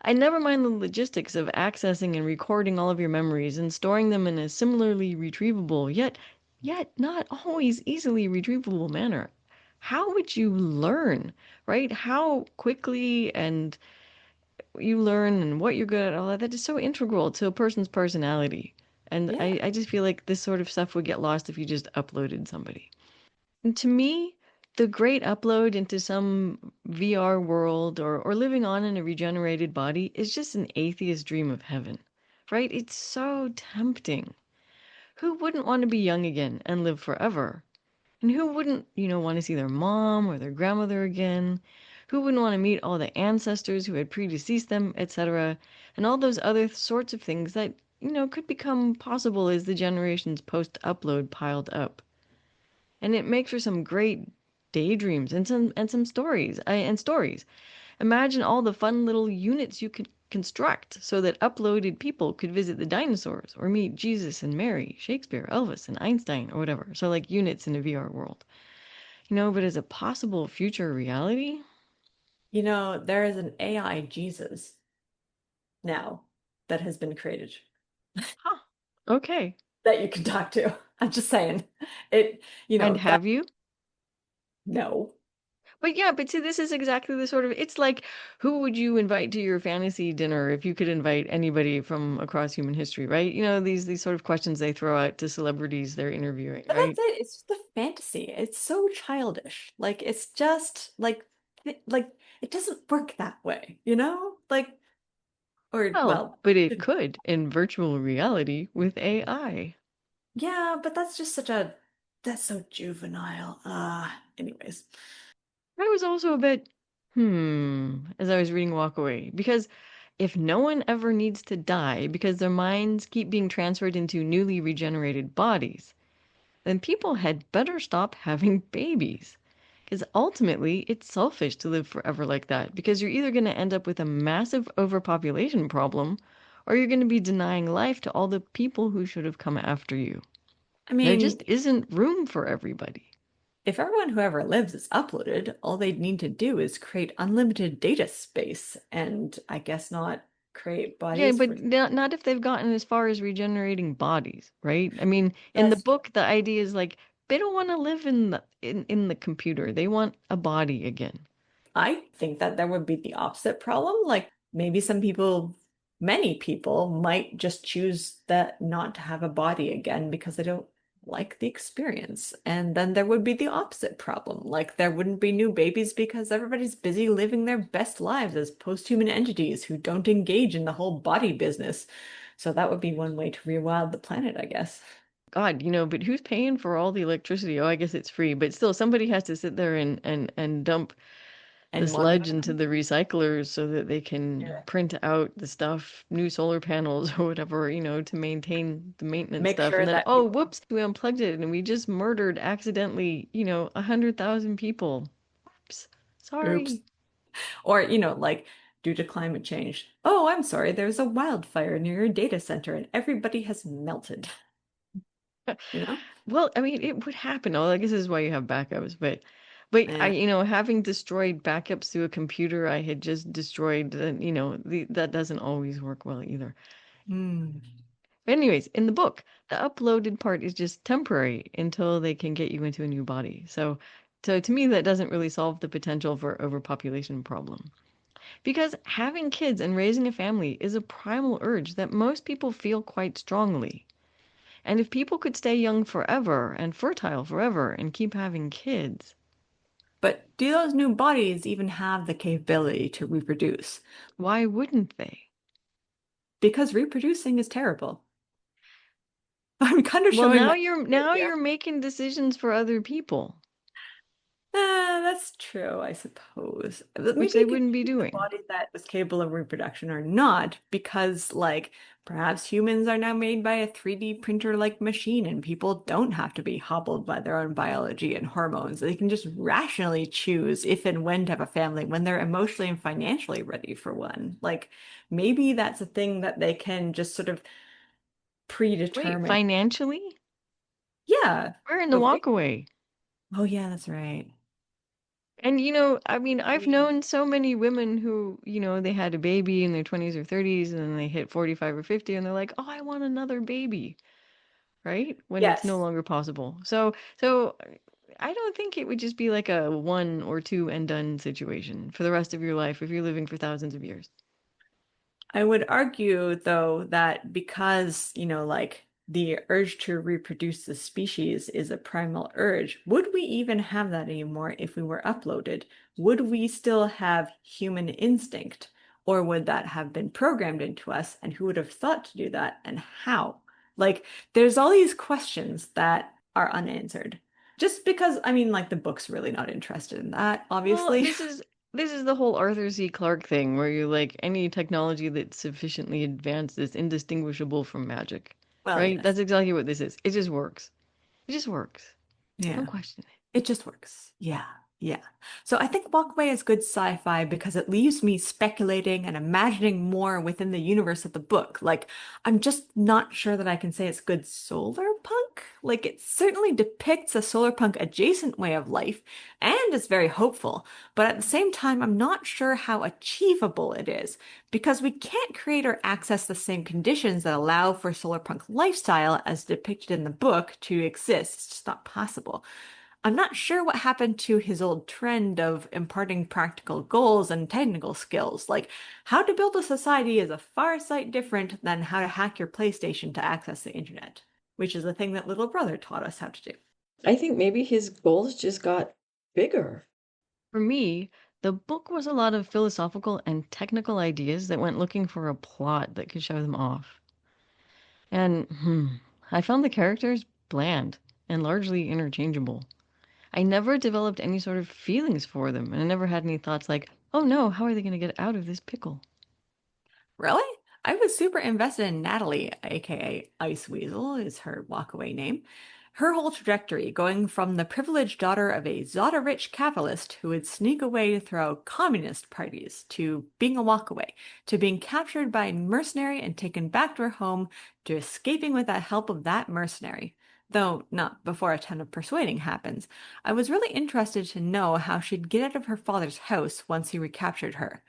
I never mind the logistics of accessing and recording all of your memories and storing them in a similarly retrievable, yet not always easily retrievable manner. How would you learn, right? How quickly and you learn and what you're good at, all that, that is so integral to a person's personality. And yeah. I just feel like this sort of stuff would get lost if you just uploaded somebody. And to me, the great upload into some VR world or living on in a regenerated body is just an atheist dream of heaven, right? It's so tempting. Who wouldn't want to be young again and live forever? And who wouldn't, want to see their mom or their grandmother again? Who wouldn't want to meet all the ancestors who had predeceased them, etc., and all those other sorts of things that, could become possible as the generations post-upload piled up. And it makes for some great daydreams and some stories. Imagine all the fun little units you could construct so that uploaded people could visit the dinosaurs or meet Jesus and Mary, Shakespeare, Elvis, and Einstein, or whatever. So like units in a VR world. But as a possible future reality? You know, there is an AI Jesus now that has been created Huh. Okay. that you can talk to. I'm just saying. It, And that have you? no. But yeah, but see, this is exactly the sort of, it's like, who would you invite to your fantasy dinner if you could invite anybody from across human history, right? These sort of questions they throw out to celebrities they're interviewing, But that's right? it. It's just the fantasy. It's so childish. Like it's just like it doesn't work that way, you know? Like or Well, well, but it could in virtual reality with AI. yeah, but that's just such a that's so juvenile. Anyways. I was also a bit, as I was reading Walkaway, because if no one ever needs to die because their minds keep being transferred into newly regenerated bodies, then people had better stop having babies. Because ultimately, it's selfish to live forever like that, because you're either going to end up with a massive overpopulation problem, or you're going to be denying life to all the people who should have come after you. I There mean, just isn't room for everybody. if everyone who ever lives is uploaded, all they'd need to do is create unlimited data space and I guess not create Yeah, bodies for but not if they've gotten as far as regenerating bodies, right? I mean, in the that's book, the idea is like they don't want to live in the computer. They want a body again. I think that there would be the opposite problem. Like maybe some people, many people might just choose that not to have a body again because they don't like the experience. And then there would be the opposite problem. Like there wouldn't be new babies because everybody's busy living their best lives as post-human entities who don't engage in the whole body business. So that would be one way to rewild the planet, I guess. God, but who's paying for all the electricity? Oh, I guess it's free, but still somebody has to sit there and dump the And one sludge into the recyclers so that they can yeah. print out the stuff, new solar panels or whatever, to maintain the maintenance Make stuff. sure And then, that oh, people whoops, we unplugged it and we just murdered accidentally, 100,000 people. Oops, oops. sorry. Or, like due to climate change. Oh, I'm sorry, there's a wildfire near your data center and everybody has melted. You know? Well, I mean, it would happen. Oh, I guess this is why you have backups. But I, Eh. having destroyed backups to a computer I had just destroyed, that doesn't always work well either. Hmm. But anyways, in the book, the uploaded part is just temporary until they can get you into a new body. So to me, that doesn't really solve the potential for overpopulation problem. Because having kids and raising a family is a primal urge that most people feel quite strongly. And if people could stay young forever and fertile forever and keep having kids, But do those new bodies even have the capability to reproduce? why wouldn't they? Because reproducing is terrible. I'm kind of Well, showing now my you're age now here. you're making decisions for other people, That's true, I suppose. But which maybe they you could wouldn't be choose a doing. body that was capable of reproduction or not, because, like, perhaps humans are now made by a 3D printer-like machine, and people don't have to be hobbled by their own biology and hormones. They can just rationally choose if and when to have a family when they're emotionally and financially ready for one. Like, maybe that's a thing that they can just sort of Wait, predetermine. financially? Yeah. We're in the Oh, wait. walkaway. Oh, yeah, that's right. And I mean, I've known so many women who, they had a baby in their 20s or 30s and then they hit 45 or 50 and they're like, "Oh, I want another baby." Right? When it's no Yes. longer possible. So I don't think it would just be like a one or two and done situation for the rest of your life if you're living for thousands of years. I would argue, though, that because, like the urge to reproduce the species is a primal urge, would we even have that anymore if we were uploaded? Would we still have human instinct? Or would that have been programmed into us? And who would have thought to do that and how? Like, there's all these questions that are unanswered. Just because, I mean, like, the book's really not interested in that, Well, obviously. this is the whole Arthur C. Clarke thing where you like any technology that's sufficiently advanced is indistinguishable from magic. Well, Right? yes. That's exactly what this is. It just works. It just works. Don't Yeah. question it. It just works. Yeah, yeah. So I think Walkaway is good sci-fi because it leaves me speculating and imagining more within the universe of the book. Like, I'm just not sure that I can say it's good solar punk. Like, it certainly depicts a solar punk adjacent way of life and it's very hopeful. But at the same time, I'm not sure how achievable it is because we can't create or access the same conditions that allow for solar punk lifestyle as depicted in the book to exist. It's just not possible. I'm not sure what happened to his old trend of imparting practical goals and technical skills. Like, how to build a society is a far sight different than how to hack your PlayStation to access the internet, which is a thing that little brother taught us how to do. I think maybe his goals just got bigger. For me, the book was a lot of philosophical and technical ideas that went looking for a plot that could show them off. And I found the characters bland and largely interchangeable. I never developed any sort of feelings for them, and I never had any thoughts like, "Oh no, how are they going to get out of this pickle?" Really? I was super invested in Natalie, aka Ice Weasel is her walkaway name. Her whole trajectory, going from the privileged daughter of a Zota-rich capitalist who would sneak away to throw communist parties, to being a walkaway, to being captured by a mercenary and taken back to her home, to escaping with the help of that mercenary. Though not before a ton of persuading happens. I was really interested to know how she'd get out of her father's house once he recaptured her.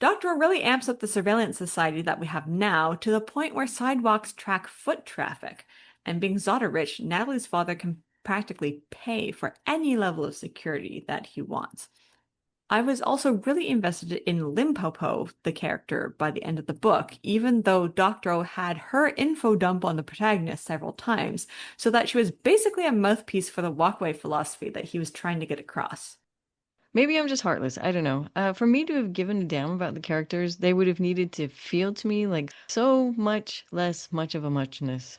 Doctorow really amps up the surveillance society that we have now to the point where sidewalks track foot traffic. And being Zota rich, Natalie's father can practically pay for any level of security that he wants. I was also really invested in Limpopo, the character, by the end of the book, even though Doctorow had her info dump on the protagonist several times, so that she was basically a mouthpiece for the walkway philosophy that he was trying to get across. Maybe I'm just heartless. I don't know. For me to have given a damn about the characters, they would have needed to feel to me like so much less much of a muchness.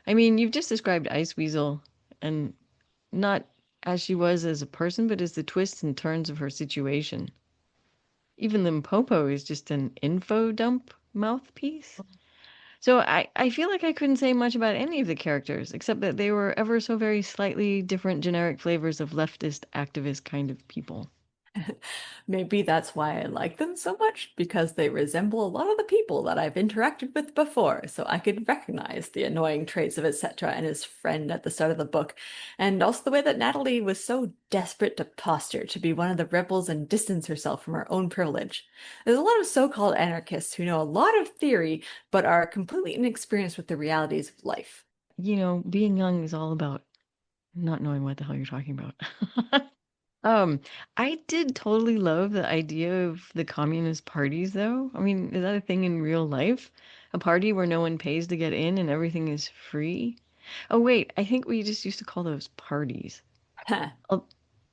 I mean, you've just described Ice Weasel, and not as she was as a person, but as the twists and turns of her situation. Even Limpopo is just an info dump mouthpiece. So I feel like I couldn't say much about any of the characters, except that they were ever so very slightly different generic flavors of leftist activist kind of people. Maybe that's why I like them so much, because they resemble a lot of the people that I've interacted with before, so I could recognize the annoying traits of etc. and his friend at the start of the book, and also the way that Natalie was so desperate to posture to be one of the rebels and distance herself from her own privilege. There's a lot of so-called anarchists who know a lot of theory, but are completely inexperienced with the realities of life. Being young is all about not knowing what the hell you're talking about. Um, I did totally love the idea of the communist parties, though. I mean, is that a thing in real life? A party where no one pays to get in and everything is free? Oh, wait, I think we just used to call those parties. Al-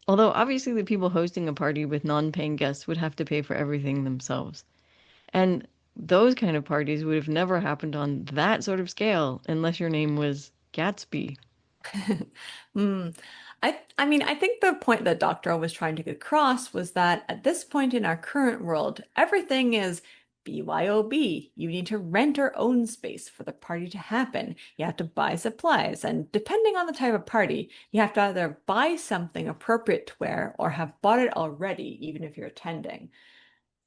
Although obviously the people hosting a party with non-paying guests would have to pay for everything themselves. And those kind of parties would have never happened on that sort of scale unless your name was Gatsby. Hmm. I mean, I think the point that Doctor was trying to get across was that at this point in our current world, everything is BYOB. You need to rent or own space for the party to happen. You have to buy supplies, and depending on the type of party, you have to either buy something appropriate to wear or have bought it already, even if you're attending.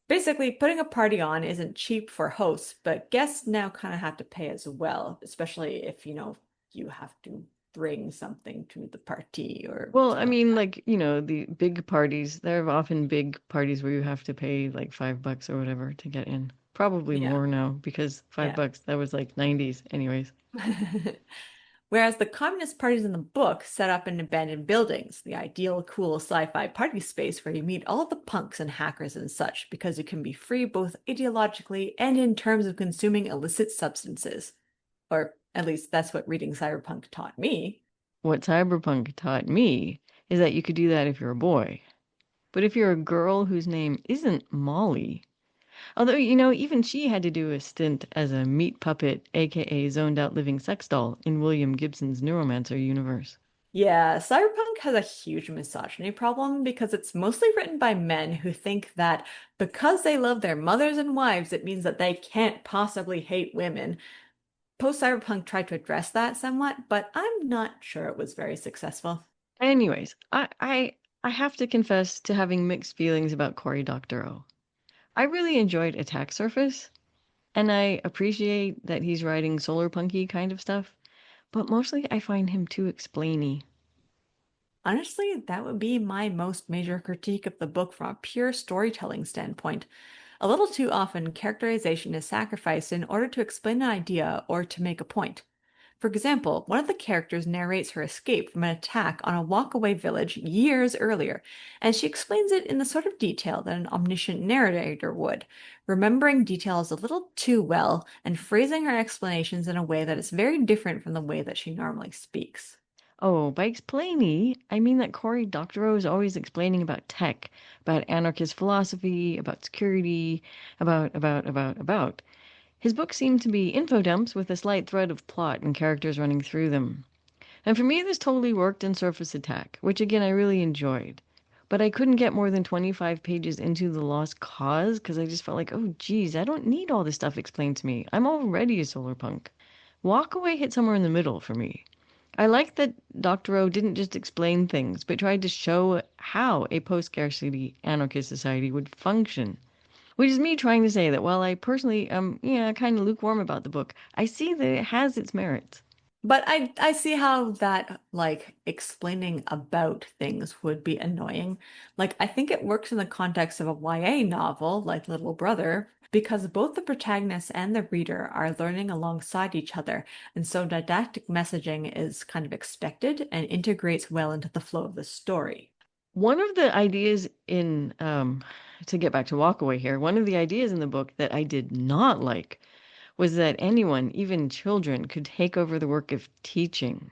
Basically, putting a party on isn't cheap for hosts, but guests now kind of have to pay as well, especially if, you have to bring something to the party or Well, I something. mean, like, the big parties, there are often big parties where you have to pay like $5 or whatever to get in. Probably Yeah, more now because yeah. $5, that was like 90s anyways. Whereas the communist parties in the book set up in abandoned buildings, the ideal cool sci-fi party space where you meet all the punks and hackers and such, because you can be free both ideologically and in terms of consuming illicit substances. Or at least that's what reading Cyberpunk taught me. What cyberpunk taught me is that you could do that if you're a boy. But if you're a girl whose name isn't Molly, although, even she had to do a stint as a meat puppet, aka zoned out living sex doll in William Gibson's Neuromancer universe. Yeah, Cyberpunk has a huge misogyny problem because it's mostly written by men who think that because they love their mothers and wives, it means that they can't possibly hate women. Post-Cyberpunk tried to address that somewhat, but I'm not sure it was very successful. Anyways, I have to confess to having mixed feelings about Cory Doctorow. I really enjoyed Attack Surface, and I appreciate that he's writing solarpunky kind of stuff, but mostly I find him too explainy. Honestly, that would be my most major critique of the book from a pure storytelling standpoint. A little too often, characterization is sacrificed in order to explain an idea or to make a point. For example, one of the characters narrates her escape from an attack on a Walkaway village years earlier, and she explains it in the sort of detail that an omniscient narrator would, remembering details a little too well and phrasing her explanations in a way that is very different from the way that she normally speaks. Oh, by explainy, I mean that Cory Doctorow is always explaining about tech, about anarchist philosophy, about security, about. His books seem to be info dumps with a slight thread of plot and characters running through them. And for me, this totally worked in Surface Attack, which again I really enjoyed. But I couldn't get more than 25 pages into The Lost Cause because I just felt like, oh, geez, I don't need all this stuff explained to me. I'm already a solar punk. Walkaway hit somewhere in the middle for me. I liked that Dr. O didn't just explain things, but tried to show how a post-scarcity anarchist society would function. Which is me trying to say that while I personally kind of lukewarm about the book, I see that it has its merits. But I see how that like explaining about things would be annoying. Like I think it works in the context of a YA novel like Little Brother because both the protagonist and the reader are learning alongside each other, and so didactic messaging is kind of expected and integrates well into the flow of the story. One of the ideas to get back to Walkaway here, one of the ideas in the book that I did not like was that anyone, even children, could take over the work of teaching.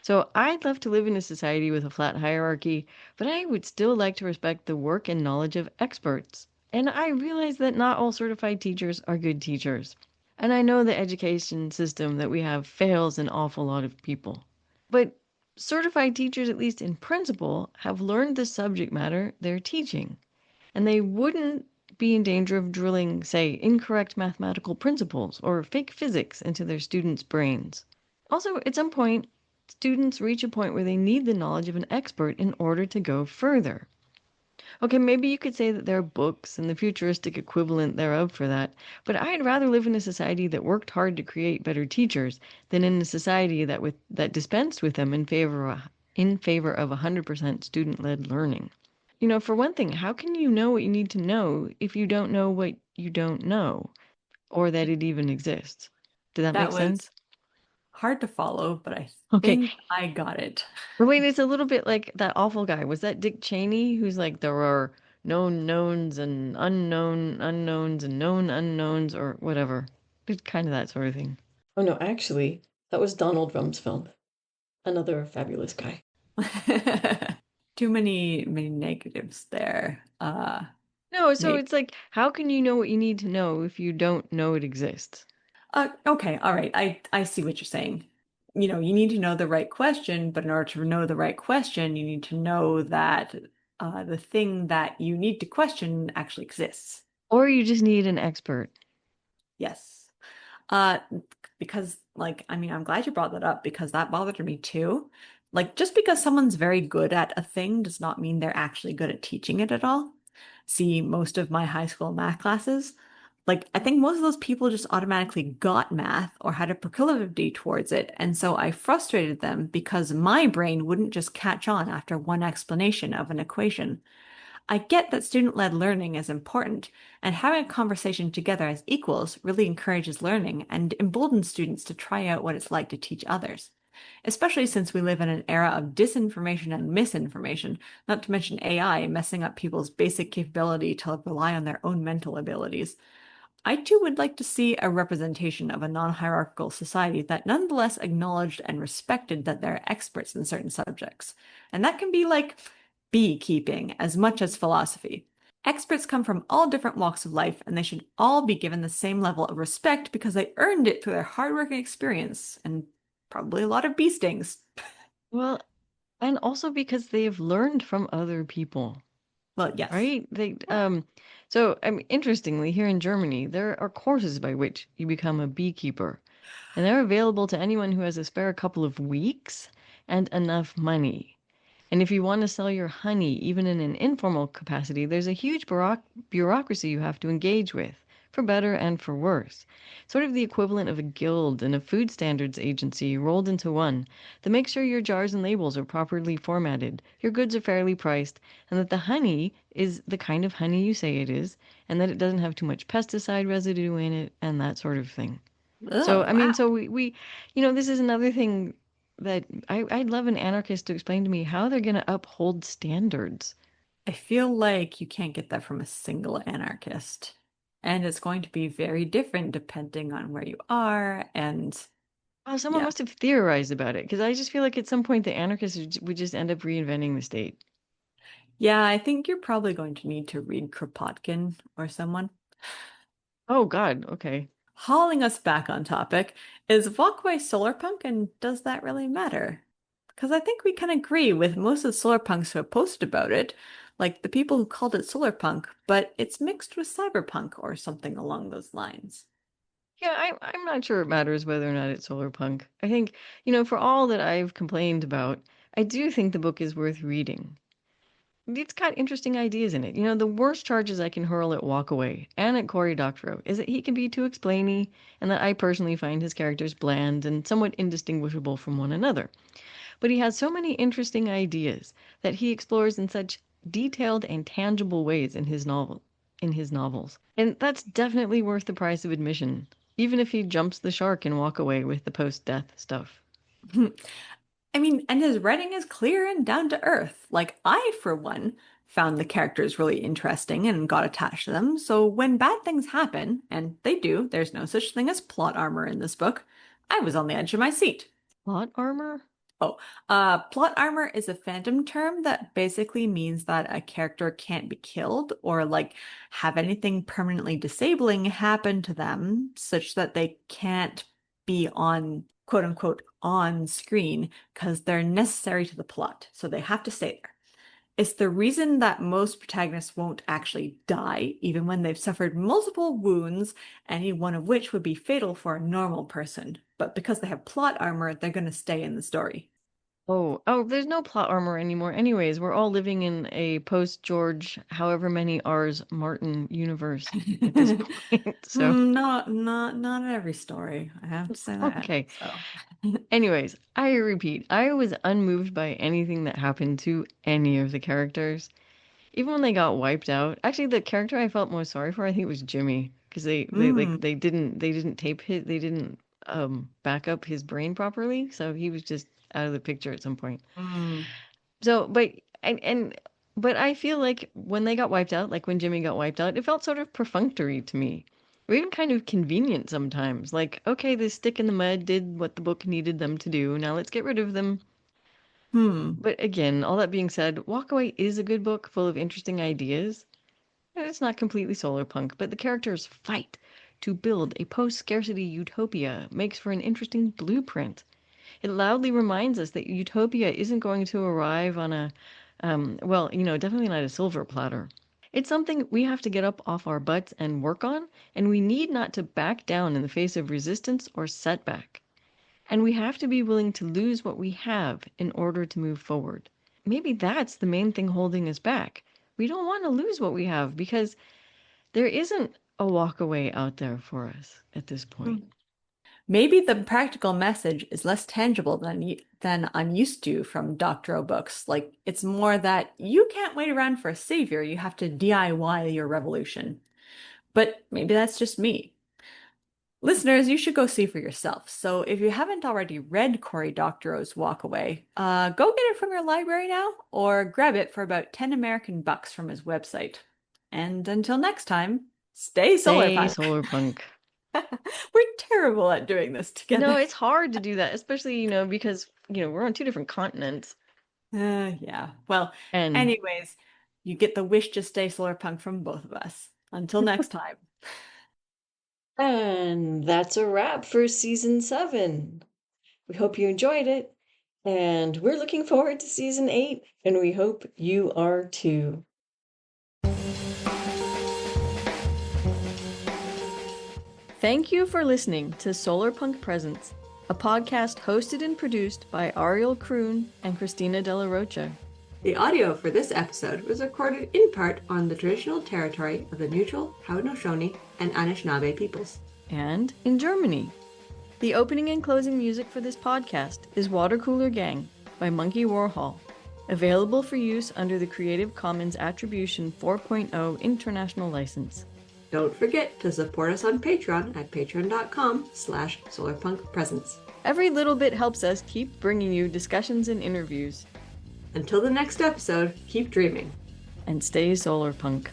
So I'd love to live in a society with a flat hierarchy, but I would still like to respect the work and knowledge of experts. And I realize that not all certified teachers are good teachers. And I know the education system that we have fails an awful lot of people. But certified teachers, at least in principle, have learned the subject matter they're teaching. And they wouldn't be in danger of drilling, say, incorrect mathematical principles or fake physics into their students' brains. Also, at some point, students reach a point where they need the knowledge of an expert in order to go further. Okay, maybe you could say that there are books and the futuristic equivalent thereof for that, but I'd rather live in a society that worked hard to create better teachers than in a society that dispensed with them in favor of 100% student-led learning. For one thing, how can you know what you need to know if you don't know what you don't know, or that it even exists? Does that make That was sense? hard to follow, but I Okay. think I got it. But wait, it's a little bit like that awful guy. Was that Dick Cheney who's like there are known knowns and unknown unknowns and known unknowns or whatever? It's kind of that sort of thing. Oh no, actually, that was Donald Rumsfeld, another fabulous guy. Too many negatives there. No, so Maybe. it's like, how can you know what you need to know if you don't know it exists? Okay, all right. I see what you're saying. You need to know the right question, but in order to know the right question, you need to know that the thing that you need to question actually exists. Or you just need an expert. Yes. Uh, because I'm glad you brought that up because that bothered me too. Like, just because someone's very good at a thing does not mean they're actually good at teaching it at all. See, most of my high school math classes, like, I think most of those people just automatically got math or had a proclivity towards it. And so I frustrated them because my brain wouldn't just catch on after one explanation of an equation. I get that student-led learning is important, and having a conversation together as equals really encourages learning and emboldens students to try out what it's like to teach others. Especially since we live in an era of disinformation and misinformation, not to mention AI messing up people's basic capability to rely on their own mental abilities. I too would like to see a representation of a non-hierarchical society that nonetheless acknowledged and respected that they're experts in certain subjects. And that can be like beekeeping as much as philosophy. Experts come from all different walks of life, and they should all be given the same level of respect because they earned it through their hard work and experience, and probably a lot of bee stings. Well, and also because they have learned from other people. Well, yes. Right? So interestingly, here in Germany, there are courses by which you become a beekeeper, and they're available to anyone who has a spare couple of weeks and enough money. And if you want to sell your honey, even in an informal capacity, there's a huge bureaucracy you have to engage with, for better and for worse. Sort of the equivalent of a guild and a food standards agency rolled into one that makes sure your jars and labels are properly formatted, your goods are fairly priced, and that the honey is the kind of honey you say it is, and that it doesn't have too much pesticide residue in it, and that sort of thing. So, Oh, I mean, wow. so this is another thing that I'd love an anarchist to explain to me how they're going to uphold standards. I feel like you can't get that from a single anarchist. And it's going to be very different depending on where you are. And Oh, someone yeah. must have theorized about it because I just feel like at some point the anarchists would just end up reinventing the state. Yeah, I think you're probably going to need to read Kropotkin or someone. Oh, God. Okay. Hauling us back on topic, is Walkaway solarpunk and does that really matter? Because I think we can agree with most of the solarpunks who have posted about it, like the people who called it solarpunk, but it's mixed with cyberpunk or something along those lines. Yeah, I'm not sure it matters whether or not it's solar punk. I think, for all that I've complained about, I do think the book is worth reading. It's got interesting ideas in it. The worst charges I can hurl at Walkaway and at Cory Doctorow is that he can be too explainy, and that I personally find his characters bland and somewhat indistinguishable from one another. But he has so many interesting ideas that he explores in such detailed and tangible ways in his novels. And that's definitely worth the price of admission, even if he jumps the shark and walk away with the post-death stuff. I mean, and his writing is clear and down to earth. Like, I, for one, found the characters really interesting and got attached to them. So when bad things happen, and they do, there's no such thing as plot armor in this book, I was on the edge of my seat. Plot armor? Oh, plot armor is a fandom term that basically means that a character can't be killed or like have anything permanently disabling happen to them such that they can't be on quote unquote on screen because they're necessary to the plot. So they have to stay there. It's the reason that most protagonists won't actually die, even when they've suffered multiple wounds, any one of which would be fatal for a normal person. But because they have plot armor, they're going to stay in the story. Oh, there's no plot armor anymore. Anyways, we're all living in a post-George, however many R's Martin universe at this point. So, Not every story. I have to say that. okay. So, Anyways, I repeat, I was unmoved by anything that happened to any of the characters. Even when they got wiped out. Actually, the character I felt most sorry for, I think, was Jimmy, because mm, they didn't tape his they didn't back up his brain properly, so he was just out of the picture at some point. mm, So, but I feel like when they got wiped out, like when Jimmy got wiped out, it felt sort of perfunctory to me. Or even kind of convenient sometimes. Like, okay, this stick in the mud did what the book needed them to do. Now let's get rid of them. hmm. But again, all that being said, Walkaway is a good book full of interesting ideas. And it's not completely solar punk, but the characters' fight to build a post-scarcity utopia makes for an interesting blueprint. It loudly reminds us that utopia isn't going to arrive on a, well, definitely not a silver platter. It's something we have to get up off our butts and work on, and we need not to back down in the face of resistance or setback. And we have to be willing to lose what we have in order to move forward. Maybe that's the main thing holding us back. We don't want to lose what we have because there isn't a walkaway out there for us at this point. Maybe the practical message is less tangible than I'm used to from Doctorow books. Like it's more that you can't wait around for a savior, you have to DIY your revolution. But maybe that's just me. Listeners, you should go see for yourself. So if you haven't already read Cory Doctorow's Walkaway, go get it from your library now or grab it for about 10 American bucks from his website. And until next time, stay Stay solarpunk. solar punk. We're terrible at doing this No, together. it's hard to do that, especially, because, we're on two different continents. Yeah. Well, And anyways, you get the wish to stay solarpunk from both of us. Until next time. And that's a wrap for season 7. We hope you enjoyed it, and we're looking forward to season 8, and we hope you are too. thank you for listening to Solar Punk Presents, a podcast hosted and produced by Ariel and Christina De La Rocha. The audio for this episode was recorded in part on the traditional territory of the neutral Haudenosaunee and Anishinaabe peoples. And in Germany. The opening and closing music for this podcast is Water Cooler Gang by Monkey Warhol, available for use under the Creative Commons Attribution 4.0 International License. Don't forget to support us on Patreon at patreon.com/solarpunkpresents. Every little bit helps us keep bringing you discussions and interviews. Until the next episode, keep dreaming. And stay solar punk.